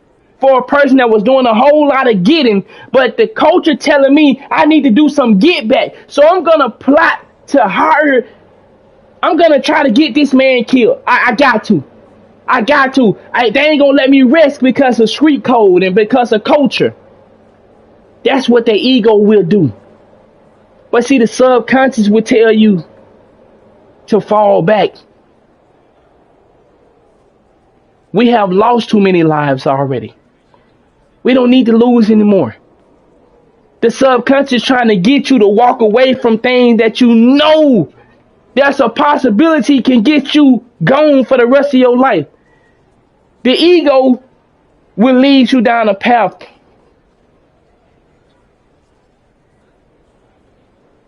for a person that was doing a whole lot of getting, but the culture telling me I need to do some get back. So I'm gonna plot to hire. I'm gonna try to get this man killed. I got to. They ain't gonna let me rest because of street code and because of culture. That's what their ego will do. But see, the subconscious will tell you to fall back. We have lost too many lives already. We don't need to lose anymore. The subconscious trying to get you to walk away from things that you know there's a possibility can get you gone for the rest of your life. The ego will lead you down a path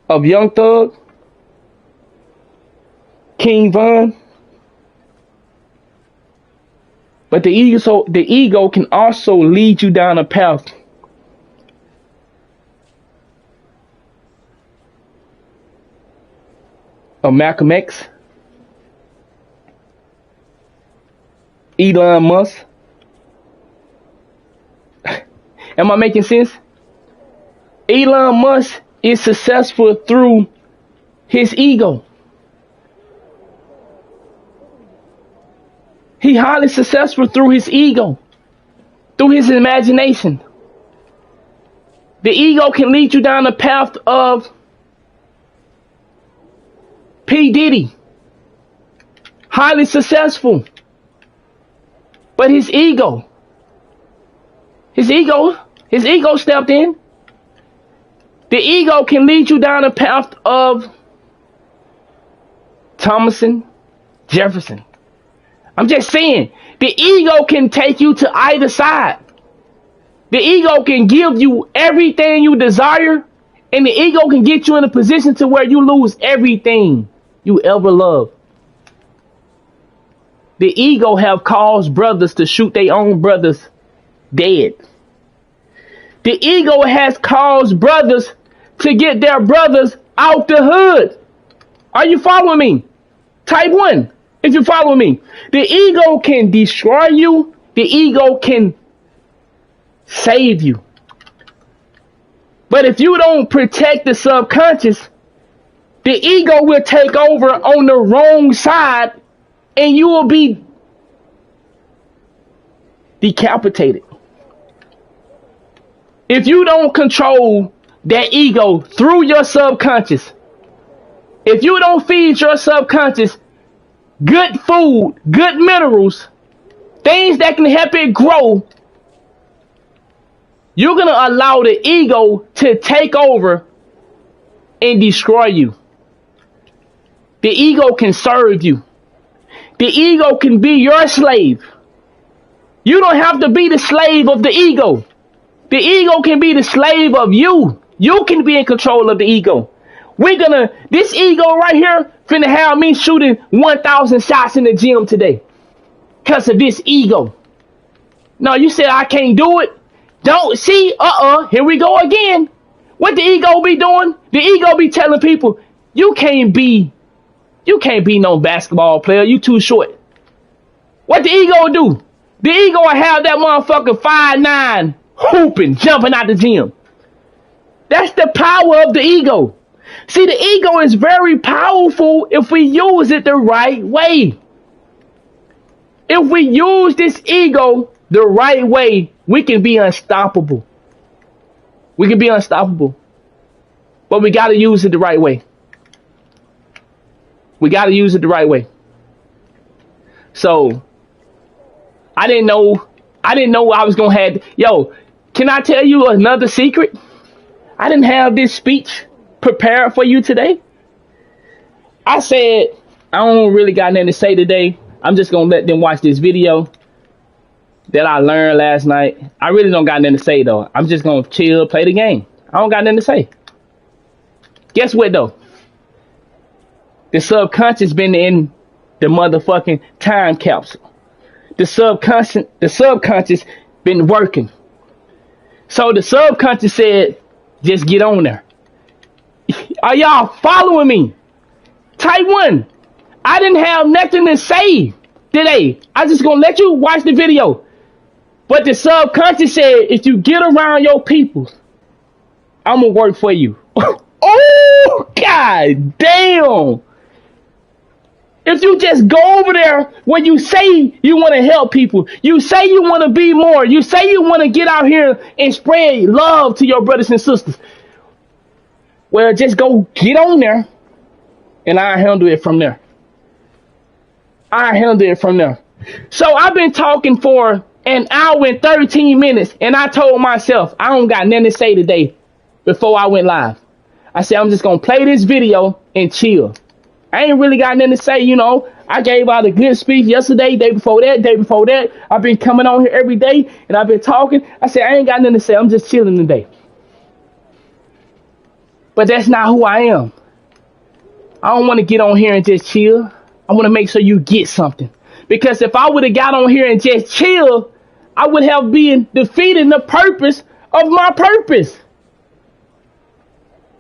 of Young Thug, King Von, but the ego can also lead you down a path of Malcolm X, Elon Musk. Am I making sense? Elon Musk is successful through his ego. He highly successful through his ego, through his imagination. The ego can lead you down the path of P. Diddy, highly successful, but his ego stepped in. The ego can lead you down the path of Thomas Jefferson. I'm just saying, the ego can take you to either side. The ego can give you everything you desire, and the ego can get you in a position to where you lose everything you ever loved. The ego have caused brothers to shoot their own brothers dead. The ego has caused brothers to get their brothers out the hood. Are you following me? Type 1. If you follow me, the ego can destroy you. The ego can save you. But if you don't protect the subconscious, the ego will take over on the wrong side and you will be decapitated. If you don't control that ego through your subconscious, if you don't feed your subconscious good food, good minerals, things that can help it grow, you're going to allow the ego to take over and destroy you. The ego can serve you. The ego can be your slave. You don't have to be the slave of the ego. The ego can be the slave of you. You can be in control of the ego. This ego right here finna have me shooting 1,000 shots in the gym today because of this ego. No, you said I can't do it. Don't see, here we go again. What the ego be doing? The ego be telling people, you can't be no basketball player. You too short. What the ego do? The ego will have that motherfucker 5'9", hooping, jumping out the gym. That's the power of the ego. See, the ego is very powerful if we use it the right way. If we use this ego the right way, we can be unstoppable. We can be unstoppable. But we got to use it the right way. We got to use it the right way. So, I didn't know I was going to have... Yo, can I tell you another secret? I didn't have this speech prepared for you today. I said I don't really got nothing to say today. I'm just gonna let them watch this video that I learned last night. I really don't got nothing to say though. I'm just gonna chill, play the game. I don't got nothing to say. Guess what though? The subconscious been in the motherfucking time capsule. The subconscious been working. So the subconscious said, just get on there. Are y'all following me? Type 1. I didn't have nothing to say today. I just gonna let you watch the video. But the subconscious said, if you get around your people, I'm gonna work for you. Oh, god damn. If you just go over there when you say you want to help people, you say you want to be more, you say you want to get out here and spread love to your brothers and sisters. Well, just go get on there and I'll handle it from there. So I've been talking for an hour and 13 minutes and I told myself I don't got nothing to say today before I went live. I said I'm just going to play this video and chill. I ain't really got nothing to say, you know. I gave out a good speech yesterday, day before that. I've been coming on here every day and I've been talking. I said, I ain't got nothing to say. I'm just chilling today. But that's not who I am. I don't want to get on here and just chill. I want to make sure you get something. Because if I would have got on here and just chill, I would have been defeating the purpose of my purpose.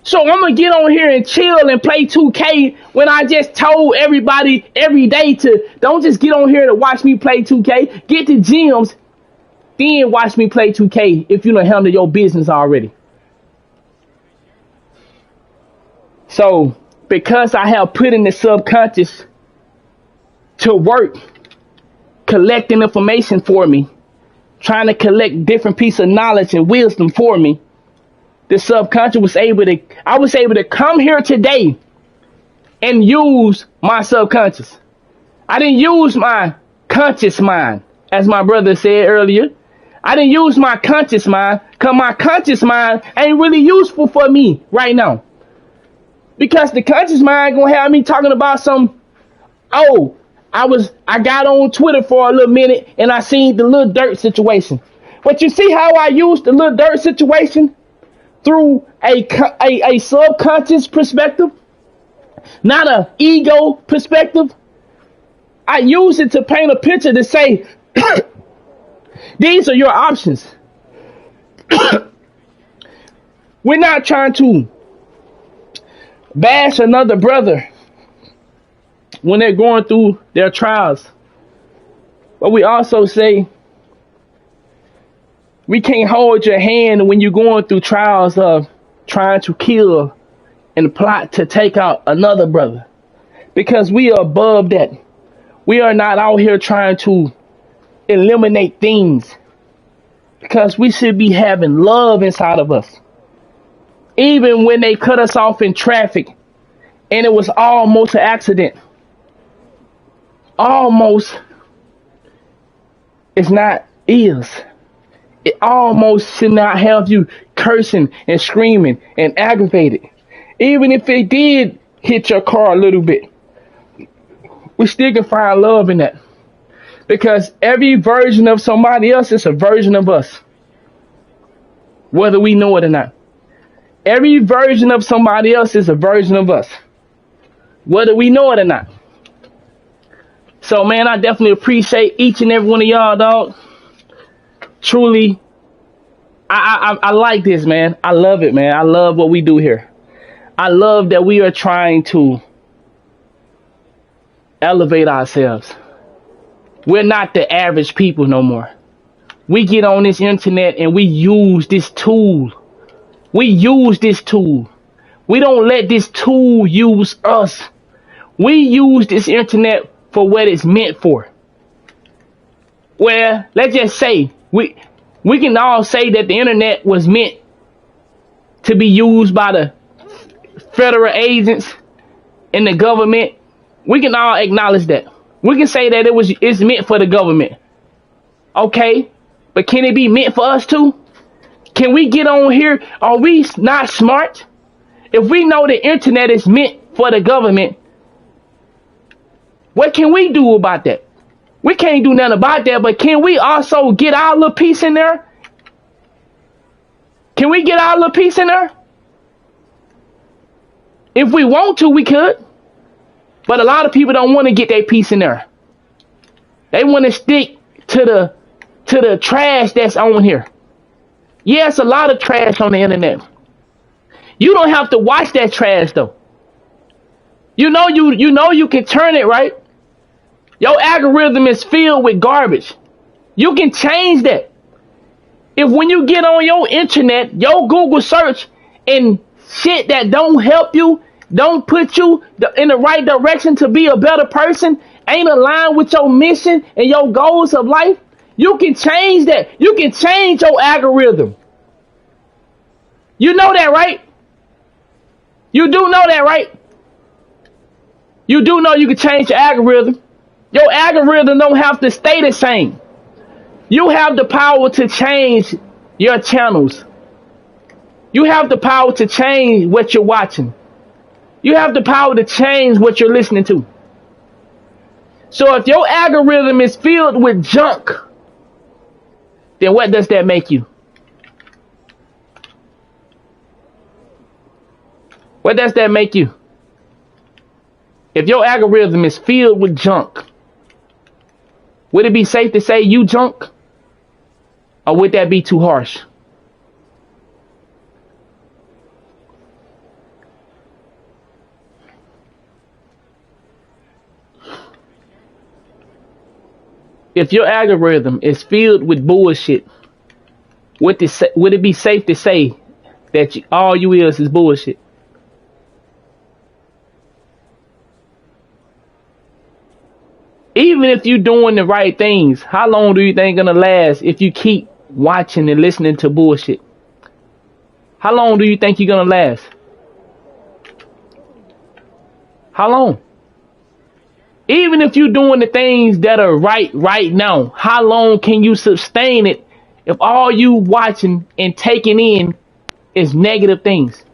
So I'm going to get on here and chill and play 2K when I just told everybody every day to don't just get on here to watch me play 2K. Get the gyms, then watch me play 2K if you don't handle your business already. So because I have put in the subconscious to work, collecting information for me, trying to collect different pieces of knowledge and wisdom for me, the subconscious I was able to come here today and use my subconscious. I didn't use my conscious mind, as my brother said earlier. I didn't use my conscious mind because my conscious mind ain't really useful for me right now. Because the conscious mind gonna have me talking about some, oh, I got on Twitter for a little minute and I seen the Lil Durk situation. But you see how I used the Lil Durk situation? Through a subconscious perspective, not an ego perspective. I use it to paint a picture to say, these are your options. We're not trying to bash another brother when they're going through their trials. But we also say, we can't hold your hand when you're going through trials of trying to kill and plot to take out another brother. Because we are above that. We are not out here trying to eliminate things. Because we should be having love inside of us. Even when they cut us off in traffic and it was almost an accident. Almost. It's not is. It almost should not have you cursing and screaming and aggravated. Even if it did hit your car a little bit, we still can find love in that. Because every version of somebody else is a version of us. Whether we know it or not. Every version of somebody else is a version of us. Whether we know it or not. So man, I definitely appreciate each and every one of y'all, dog. Truly, I like this, man. I love it, man. I love what we do here. I love that we are trying to elevate ourselves. We're not the average people no more. We get on this internet and we use this tool. We use this tool. We don't let this tool use us. We use this internet for what it's meant for. Well, let's just say we can all say that the internet was meant to be used by the federal agents and the government. We can all acknowledge that. We can say that it's meant for the government. Okay, but can it be meant for us too? Can we get on here? Are we not smart? If we know the internet is meant for the government, What can we do about that? We can't do nothing about that, but can we also get our little piece in there? Can we get our little piece in there? If we want to, we could. But a lot of people don't want to get their piece in there. They want to stick to the trash that's on here. Yeah, it's a lot of trash on the internet. You don't have to watch that trash though. You know you can turn it, right? Your algorithm is filled with garbage. You can change that. If when you get on your internet, your Google search and shit that don't help you, don't put you in the right direction to be a better person, ain't aligned with your mission and your goals of life, you can change that. You can change your algorithm. You know that, right? You do know that, right? You do know you can change your algorithm. Your algorithm don't have to stay the same. You have the power to change your channels. You have the power to change what you're watching. You have the power to change what you're listening to. So if your algorithm is filled with junk, then what does that make you? What does that make you? If your algorithm is filled with junk, would it be safe to say you junk? Or would that be too harsh? If your algorithm is filled with bullshit, would it be safe to say that all you is bullshit? Even if you're doing the right things, how long do you think it's gonna last if you keep watching and listening to bullshit? How long do you think you're gonna last? How long? Even if you're doing the things that are right now, how long can you sustain it if all you watching and taking in is negative things?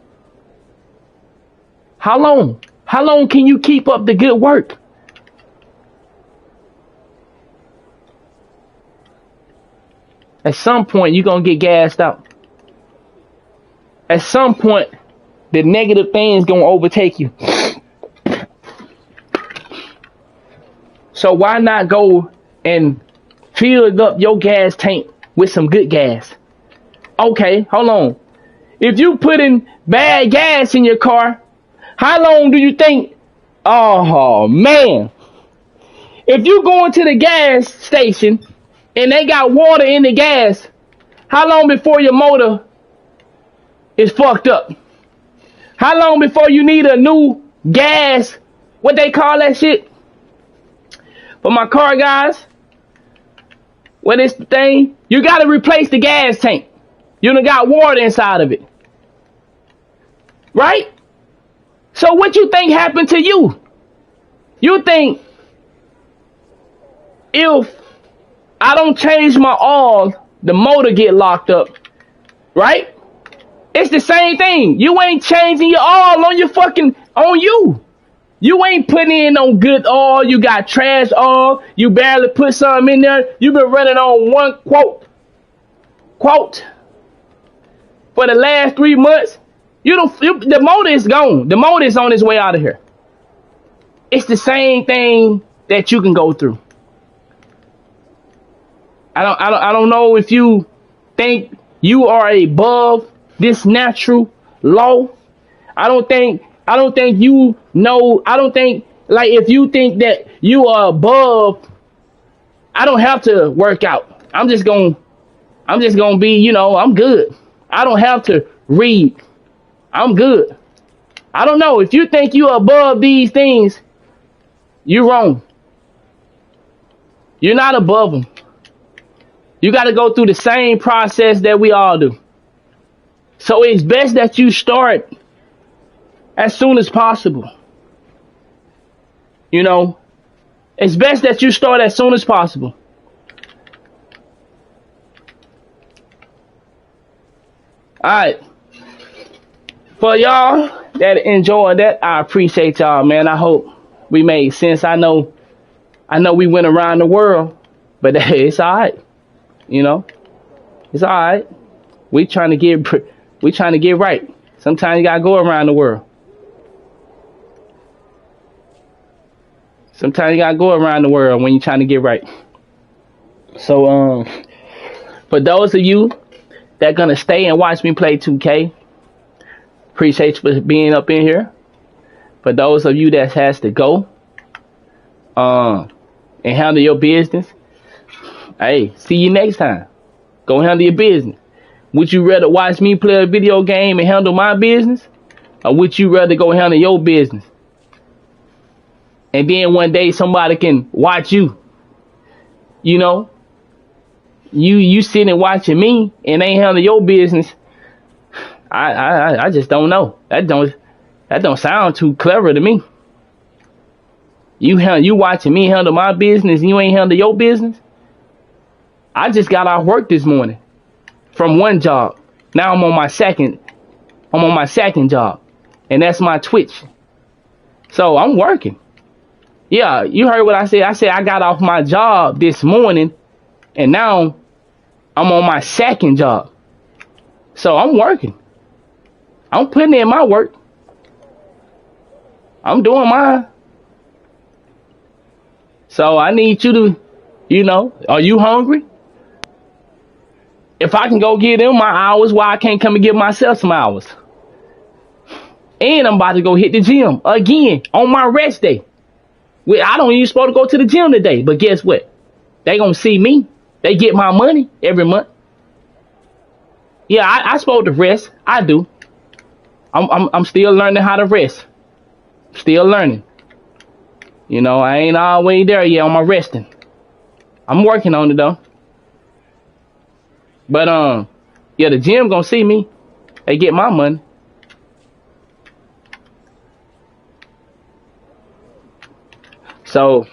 How long? How long can you keep up the good work? At some point, you're going to get gassed out. At some point, the negative things going to overtake you. So why not go and fill up your gas tank with some good gas? Okay, hold on. If you put in bad gas in your car, how long do you think? Oh, man. If you go into the gas station and they got water in the gas, how long before your motor is fucked up? How long before you need a new gas? What they call that shit? For my car guys, what is the thing? You got to replace the gas tank. You done got water inside of it. Right? So what you think happened to you? You think if I don't change my oil, the motor get locked up, right? It's the same thing. You ain't changing your oil on your on you. You ain't putting in no good oil. You got trash oil. You barely put something in there. You've been running on one quote for the last 3 months. The motor is gone. The motor is on its way out of here. It's the same thing that you can go through. I don't know if you think you are above this natural law. I don't think you know. I don't think, like, if you think that you are above, I don't have to work out. I'm just gonna be, I'm good. I don't have to read. I'm good. I don't know. If you think you're above these things, you're wrong. You're not above them. You got to go through the same process that we all do. So it's best that you start as soon as possible. It's best that you start as soon as possible. All right. For y'all that enjoyed that, I appreciate y'all, man. I hope we made sense. I know I know we went around the world, but it's all right. You know, it's all right. We trying to get we trying to get right. Sometimes you gotta go around the world. Sometimes you gotta go around the world when you're trying to get right. So for those of you that gonna stay and watch me play 2K, appreciate you for being up in here. For those of you that has to go, and handle your business, hey, see you next time. Go handle your business. Would you rather watch me play a video game and handle my business, or would you rather go handle your business? And then one day somebody can watch you. You know, you sitting watching me and ain't handle your business. I just don't know. That don't sound too clever to me. You watching me handle my business and you ain't handle your business. I just got off work this morning from one job. Now I'm on my second job, and that's my Twitch. So I'm working. Yeah, you heard what I said. I said I got off my job this morning, and now I'm on my second job. So I'm working. I'm putting in my work. I'm doing mine. So I need you to, are you hungry? If I can go get them my hours, why I can't come and give myself some hours? And I'm about to go hit the gym again on my rest day. I don't even supposed to go to the gym today, but guess what? They gonna see me. They get my money every month. Yeah, I supposed to rest. I do. I'm still learning how to rest. Still learning. I ain't always there yet on my resting. I'm working on it though. But yeah, the gym gonna see me. They get my money. So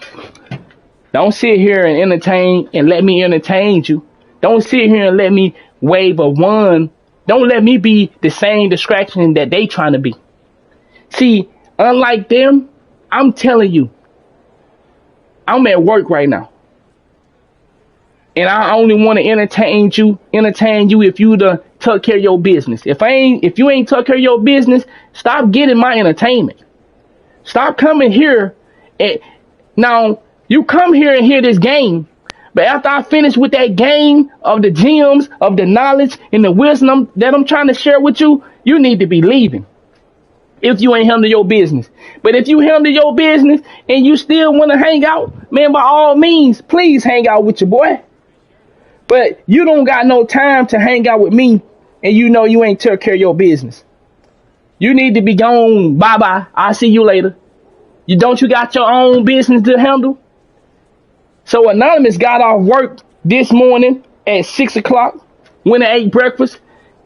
don't sit here and let me entertain you. Don't sit here and let me wave a wand. Don't let me be the same distraction that they trying to be. See, unlike them, I'm telling you, I'm at work right now. And I only want to entertain you if you took care of your business. If you ain't took care of your business, stop getting my entertainment. Stop coming here. Now, you come here and hear this game, but after I finish with that game of the gems, of the knowledge and the wisdom that I'm trying to share with you, you need to be leaving if you ain't handle your business. But if you handle your business and you still want to hang out, man, by all means, please hang out with your boy. But you don't got no time to hang out with me and you ain't took care of your business. You need to be gone. Bye-bye. I'll see you later. You got your own business to handle? So Anonymous got off work this morning at 6 o'clock, went and ate breakfast,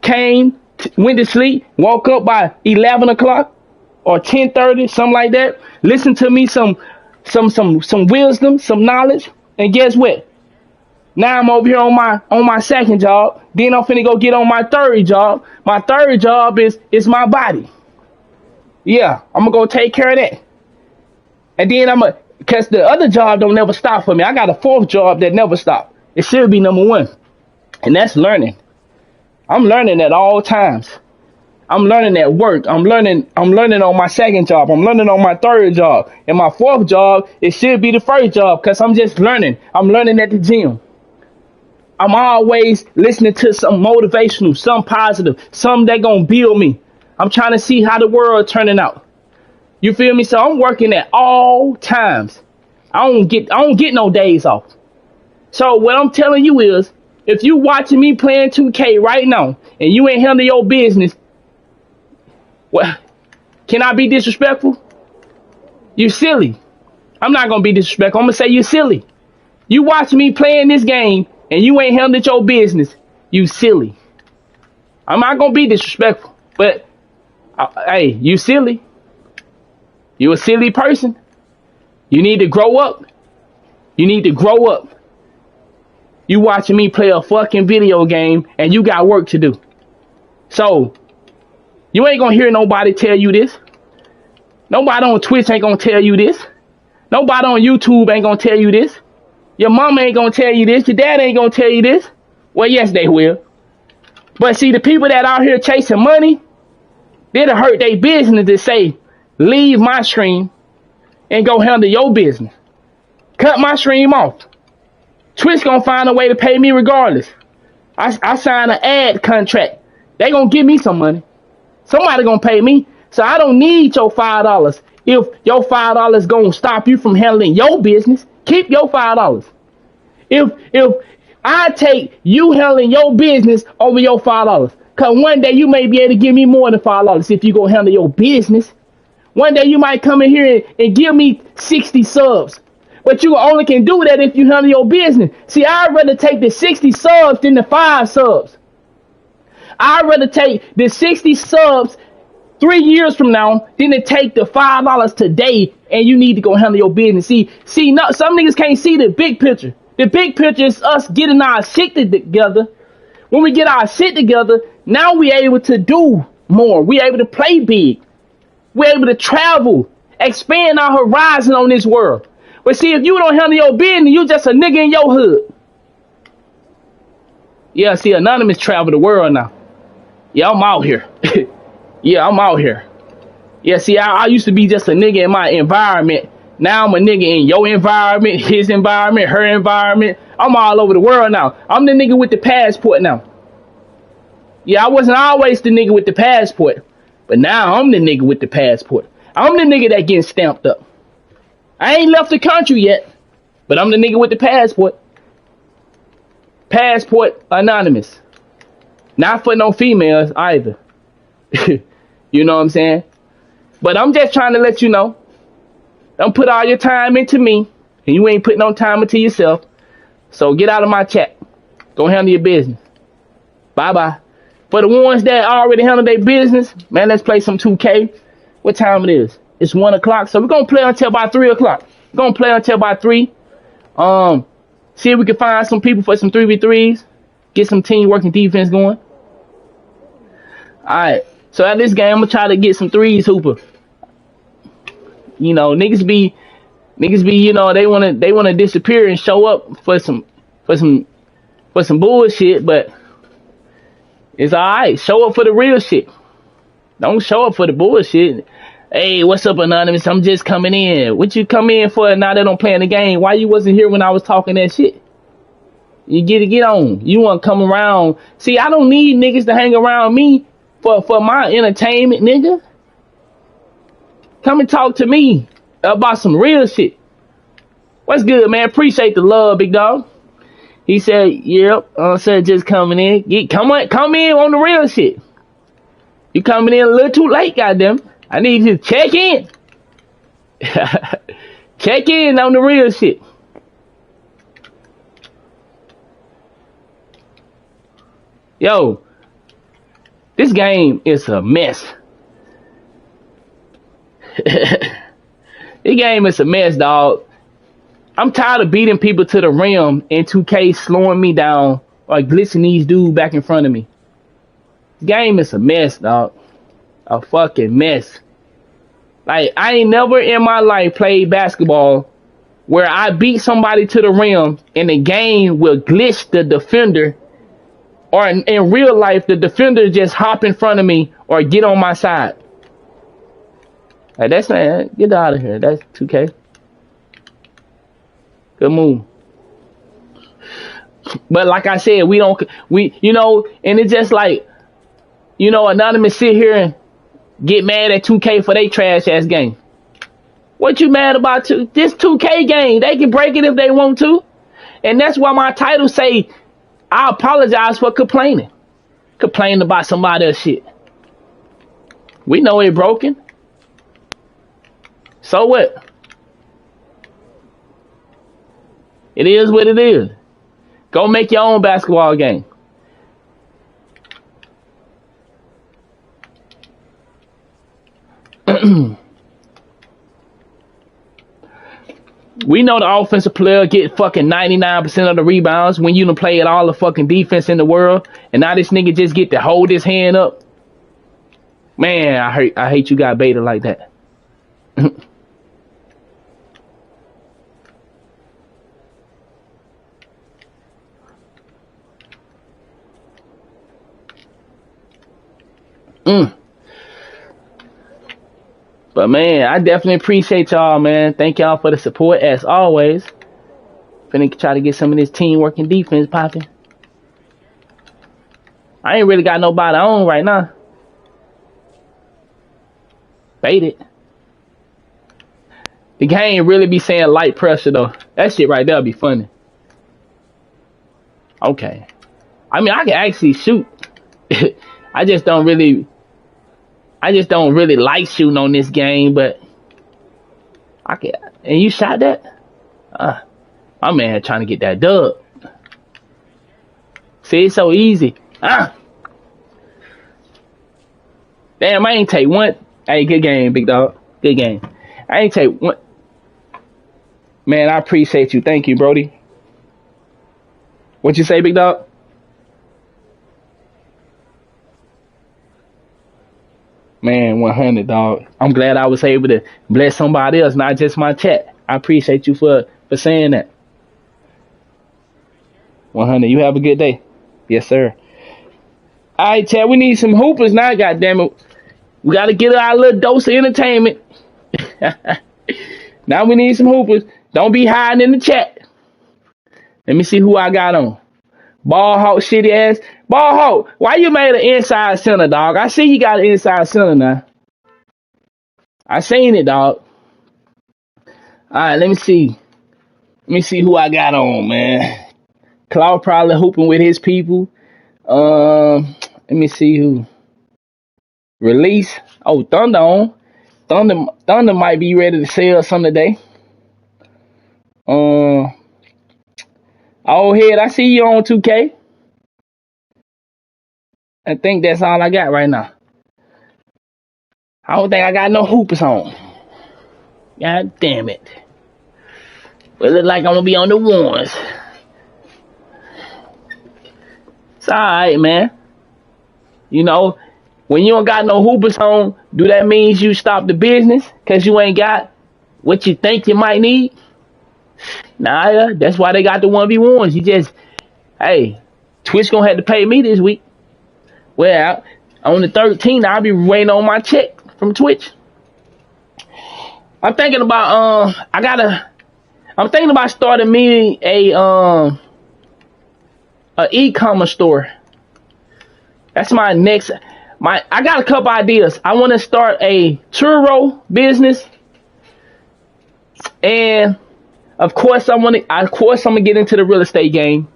went to sleep, woke up by 11 o'clock or 10:30, something like that. Listen to me some wisdom, some knowledge, and guess what? Now I'm over here on my second job. Then I'm finna go get on my third job. My third job is my body. Yeah, I'm gonna go take care of that. And then because the other job don't never stop for me. I got a fourth job that never stop. It should be number one. And that's learning. I'm learning at all times. I'm learning at work. I'm learning on my second job. I'm learning on my third job. And my fourth job, it should be the first job because I'm just learning. I'm learning at the gym. I'm always listening to some motivational, some positive, some that gonna build me. I'm trying to see how the world turning out. You feel me? So I'm working at all times. I don't get no days off. So what I'm telling you is, if you watching me playing 2K right now and you ain't handle your business, well, can I be disrespectful? You silly. I'm not gonna be disrespectful. I'm gonna say you silly. You watching me playing this game and you ain't handled your business, you silly. I'm not gonna be disrespectful, but hey, you silly. You a silly person. You need to grow up. You need to grow up. You watching me play a fucking video game and you got work to do. So, you ain't gonna hear nobody tell you this. Nobody on Twitch ain't gonna tell you this. Nobody on YouTube ain't gonna tell you this. Your mama ain't gonna tell you this. Your dad ain't gonna tell you this. Well, yes, they will. But see, the people that out here chasing money, they'll hurt their business to say, leave my stream and go handle your business. Cut my stream off. Twitch gonna find a way to pay me regardless. I signed an ad contract. They gonna give me some money. Somebody gonna pay me. So I don't need your $5. If your $5 gonna stop you from handling your business, keep your $5. If I take you handling your business over your $5, cause one day you may be able to give me more than $5 if you go handle your business. One day you might come in here and give me 60 subs. But you only can do that if you handle your business. See, I'd rather take the 60 subs than the 5 subs. I'd rather take the 60 subs 3 years from now than to take the $5 today and you need to go handle your business. See, no, some niggas can't see the big picture. The big picture is us getting our shit together. When we get our shit together, now we able to do more. We able to play big. We're able to travel, expand our horizon on this world. But see, if you don't handle your business, you just a nigga in your hood. Yeah, see, Anonymous travel the world now. Yeah, I'm out here. Yeah, I'm out here. Yeah, see, I used to be just a nigga in my environment. Now I'm a nigga in your environment, his environment, her environment. I'm all over the world now. I'm the nigga with the passport now. Yeah, I wasn't always the nigga with the passport. But now I'm the nigga with the passport. I'm the nigga that getting stamped up. I ain't left the country yet, but I'm the nigga with the passport. Passport Anonymous. Not for no females either. You know what I'm saying? But I'm just trying to let you know. Don't put all your time into me, and you ain't putting no time into yourself. So get out of my chat. Go handle your business. Bye-bye. For the ones that already handle their business, man, let's play some 2K. What time it is? It's 1 o'clock. So we're going to play until about 3 o'clock. We're going to play until about 3. See if we can find some people for some 3v3s. Get some teamwork and defense going. Alright. So at this game, I'm going to try to get some threes, Hooper. You know, niggas be, you know, they wanna disappear and show up for some bullshit, but it's alright. Show up for the real shit. Don't show up for the bullshit. Hey, what's up, Anonymous? I'm just coming in. What you come in for now that I'm playing the game? Why you wasn't here when I was talking that shit? You get on. You want to come around. See, I don't need niggas to hang around me for my entertainment, nigga. Come and talk to me about some real shit. What's good, man? Appreciate the love, big dog. He said, yep. I said just coming in. Come in on the real shit. You coming in a little too late, goddamn. I need you to check in. Check in on the real shit. Yo, this game is a mess. This game is a mess, dog. I'm tired of beating people to the rim in 2K, slowing me down or glitching these dudes back in front of me. This game is a mess, dog. A fucking mess. Like, I ain't never in my life played basketball where I beat somebody to the rim and the game will glitch the defender, or in real life the defender just hop in front of me or get on my side. Like, that's not, get out of here. That's 2K. Good move. But like I said, you know, and it's just like, you know, Anonymous sit here and get mad at 2K for they trash ass game. What you mad about? This 2K game, they can break it if they want to. And that's why my title say, I apologize for complaining. Complaining about somebody else's shit. We know it broken. So what? It is what it is. Go make your own basketball game. We know the offensive player get fucking 99% of the rebounds when you done play at all the fucking defense in the world, and now this nigga just get to hold his hand up. Man, I hate you got baited like that. Mm. But man, I definitely appreciate y'all, man. Thank y'all for the support as always. Finna try to get some of this teamwork and defense popping. I ain't really got nobody on right now. Bait it. The game really be saying light pressure though. That shit right there be funny. Okay. I mean, I can actually shoot. I just don't really like shooting on this game, but I can. And you shot that? My man trying to get that dub. See, it's so easy. Damn, I ain't take one. Hey, good game, big dog. Good game. I ain't take one. Man, I appreciate you. Thank you, Brody. What you say, big dog? Man, 100, dog. I'm glad I was able to bless somebody else, not just my chat. I appreciate you for saying that. 100. You have a good day. Yes, sir. All right, chat. We need some hoopers now. Goddamn it. We got to get our little dose of entertainment. Now we need some hoopers. Don't be hiding in the chat. Let me see who I got on. Ball Hawk, shitty ass. Ball Hawk, why you made an inside center, dog? I see you got an inside center now. I seen it, dog. All right, let me see. Let me see who I got on, man. Claude probably hooping with his people. Let me see who. Release. Oh, Thunder on. Thunder might be ready to sell some today. Oh head, I see you on 2K. I think that's all I got right now. I don't think I got no hoopers on. God damn it. Well, it look like I'm gonna be on the ones. It's alright, man. You know, when you don't got no hoopers on, do that means you stop the business? Cause you ain't got what you think you might need? Nah, that's why they got the 1v1s. You just, hey, Twitch gonna have to pay me this week. Well, on the 13th, I'll be waiting on my check from Twitch. I'm thinking about I'm thinking about starting me a e-commerce store. That's my next. I got a couple ideas. I want to start a churro business, and of course I'm gonna get into the real estate game.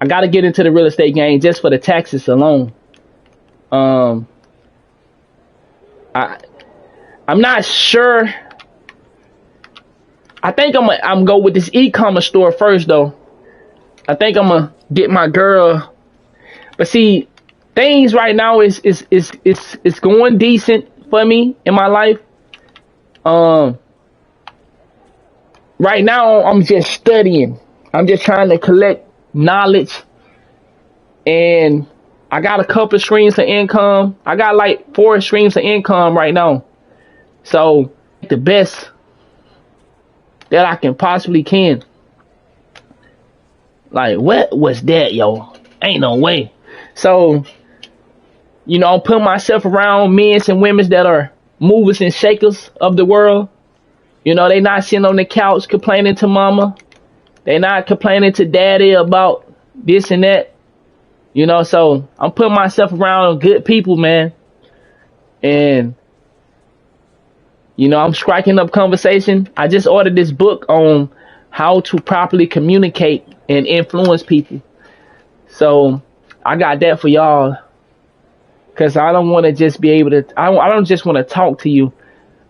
I gotta get into the real estate game just for the taxes alone. I'm not sure. I think I'm go with this e-commerce store first though. I think I'm gonna get my girl. But see, things right now is going decent for me in my life. Right now I'm just studying. I'm just trying to collect knowledge, and I got a couple streams of income. I got like 4 streams of income right now. So the best that I can possibly can. Like, what was that, yo? Ain't no way. So, you know, I'm putting myself around men and women that are movers and shakers of the world. You know, they not sitting on the couch complaining to mama. They not complaining to daddy about this and that. You know, so I'm putting myself around good people, man. And, you know, I'm striking up conversation. I just ordered this book on how to properly communicate and influence people. So I got that for y'all. Because I don't want to just be able to, I don't just want to talk to you.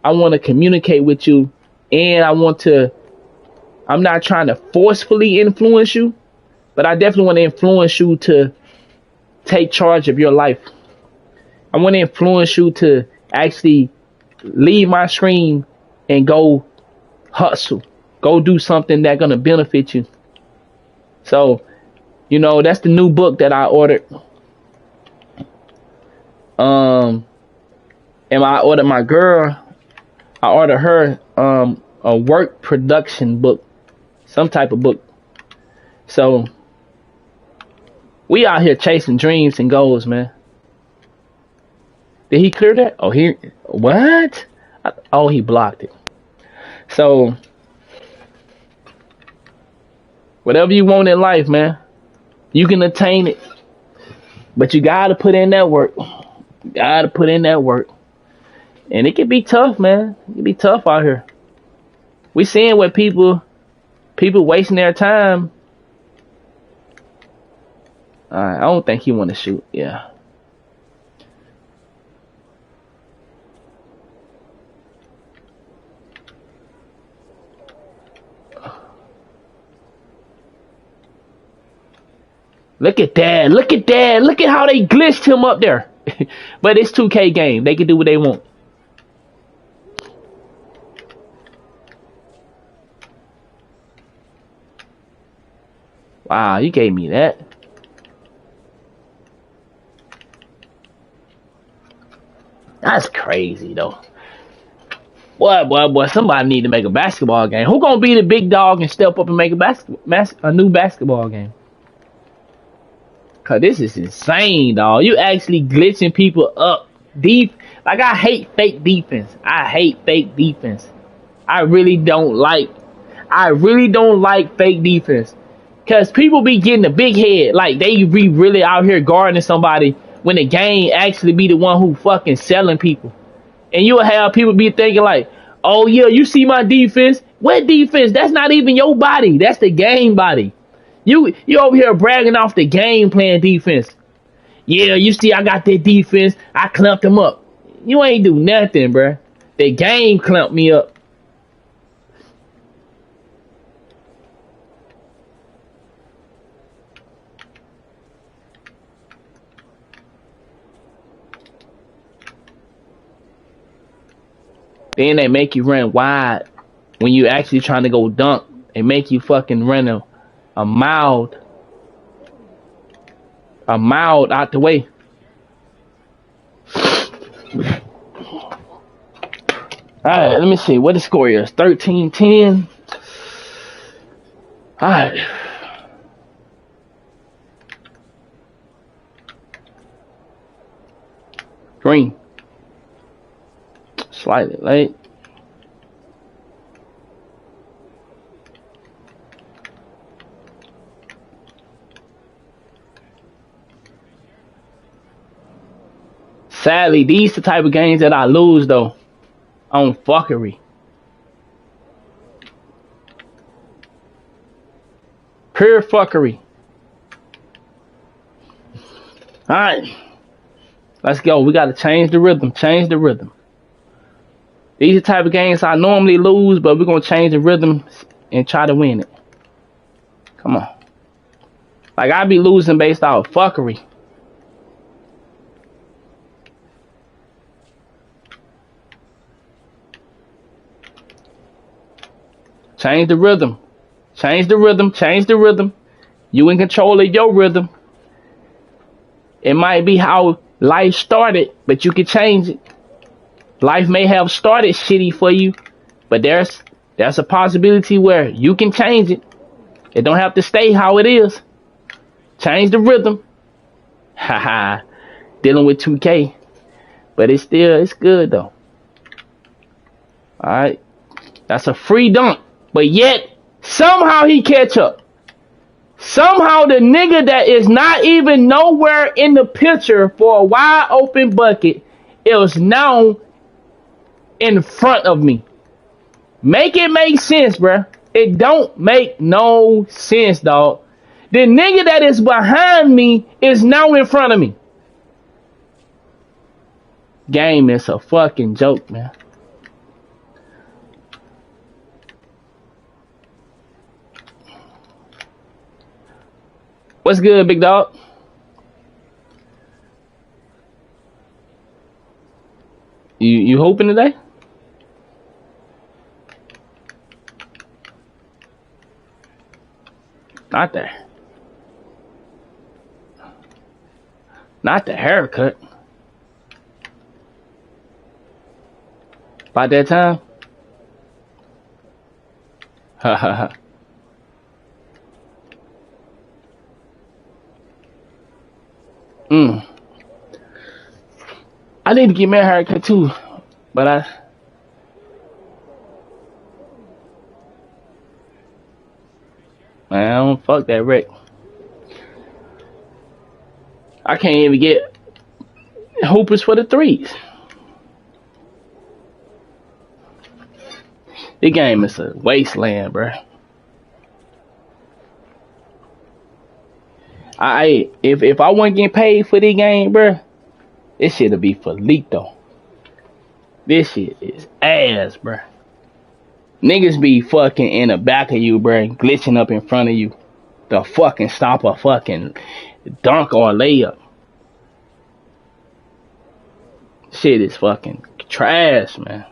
I want to communicate with you. And I'm not trying to forcefully influence you, but I definitely want to influence you to take charge of your life. I want to influence you to actually leave my screen and go hustle. Go do something that's going to benefit you. So, you know, that's the new book that I ordered. And I ordered my girl, I ordered her a work production book, some type of book. So we out here chasing dreams and goals, man. Did he clear that? Oh, he what? Oh, he blocked it. So whatever you want in life, man, you can attain it, but you gotta put in that work. Gotta put in that work, and it can be tough, man. It can be tough out here. We seeing what people wasting their time. I don't think he want to shoot. Yeah. Look at that. Look at that. Look at how they glitched him up there. But it's 2K game. They can do what they want. Wow, you gave me that. That's crazy though. Boy, somebody need to make a basketball game. Who gonna be the big dog and step up and make a new basketball game? Cause this is insane, dog. You actually glitching people up deep. Like I hate fake defense. I hate fake defense. I really don't like. I really don't like fake defense. Cause people be getting a big head. Like they be really out here guarding somebody when the game actually be the one who fucking selling people. And you'll have people be thinking like, oh yeah, you see my defense? What defense? That's not even your body. That's the game body. You over here bragging off the game playing defense. Yeah, you see I got that defense. I clamped them up. You ain't do nothing, bruh. The game clamped me up. Then they make you run wide when you actually trying to go dunk. They make you fucking run a mile out the way. Alright, let me see what the score is. 13-10. Alright. Green. Slightly late. Sadly, these the type of games that I lose though. On fuckery. Pure fuckery. Alright. Let's go. We gotta change the rhythm. Change the rhythm. These are the type of games I normally lose, but we're gonna change the rhythm and try to win it. Come on. Like I be losing based off fuckery. Change the rhythm. Change the rhythm. Change the rhythm. You in control of your rhythm. It might be how life started, but you can change it. Life may have started shitty for you, but there's a possibility where you can change it. It don't have to stay how it is. Change the rhythm. Haha. Dealing with 2K. But it's good though. Alright. That's a free dunk. But yet, somehow he catch up. Somehow the nigga that is not even nowhere in the picture for a wide open bucket is now in front of me. Make it make sense, bruh. It don't make no sense, dog. The nigga that is behind me is now in front of me. Game is a fucking joke, man. What's good, big dog? You hoping today? Not the haircut. About that time? Ha ha ha. I need to get my haircut too, but I don't fuck that Rick. I can't even get hoopers for the threes. The game is a wasteland, bro. If I wasn't getting paid for this game, bro, this shit'll be finito. This shit is ass, bro. Niggas be fucking in the back of you, bro, glitching up in front of you to fucking stop a fucking dunk or layup. Shit is fucking trash, man.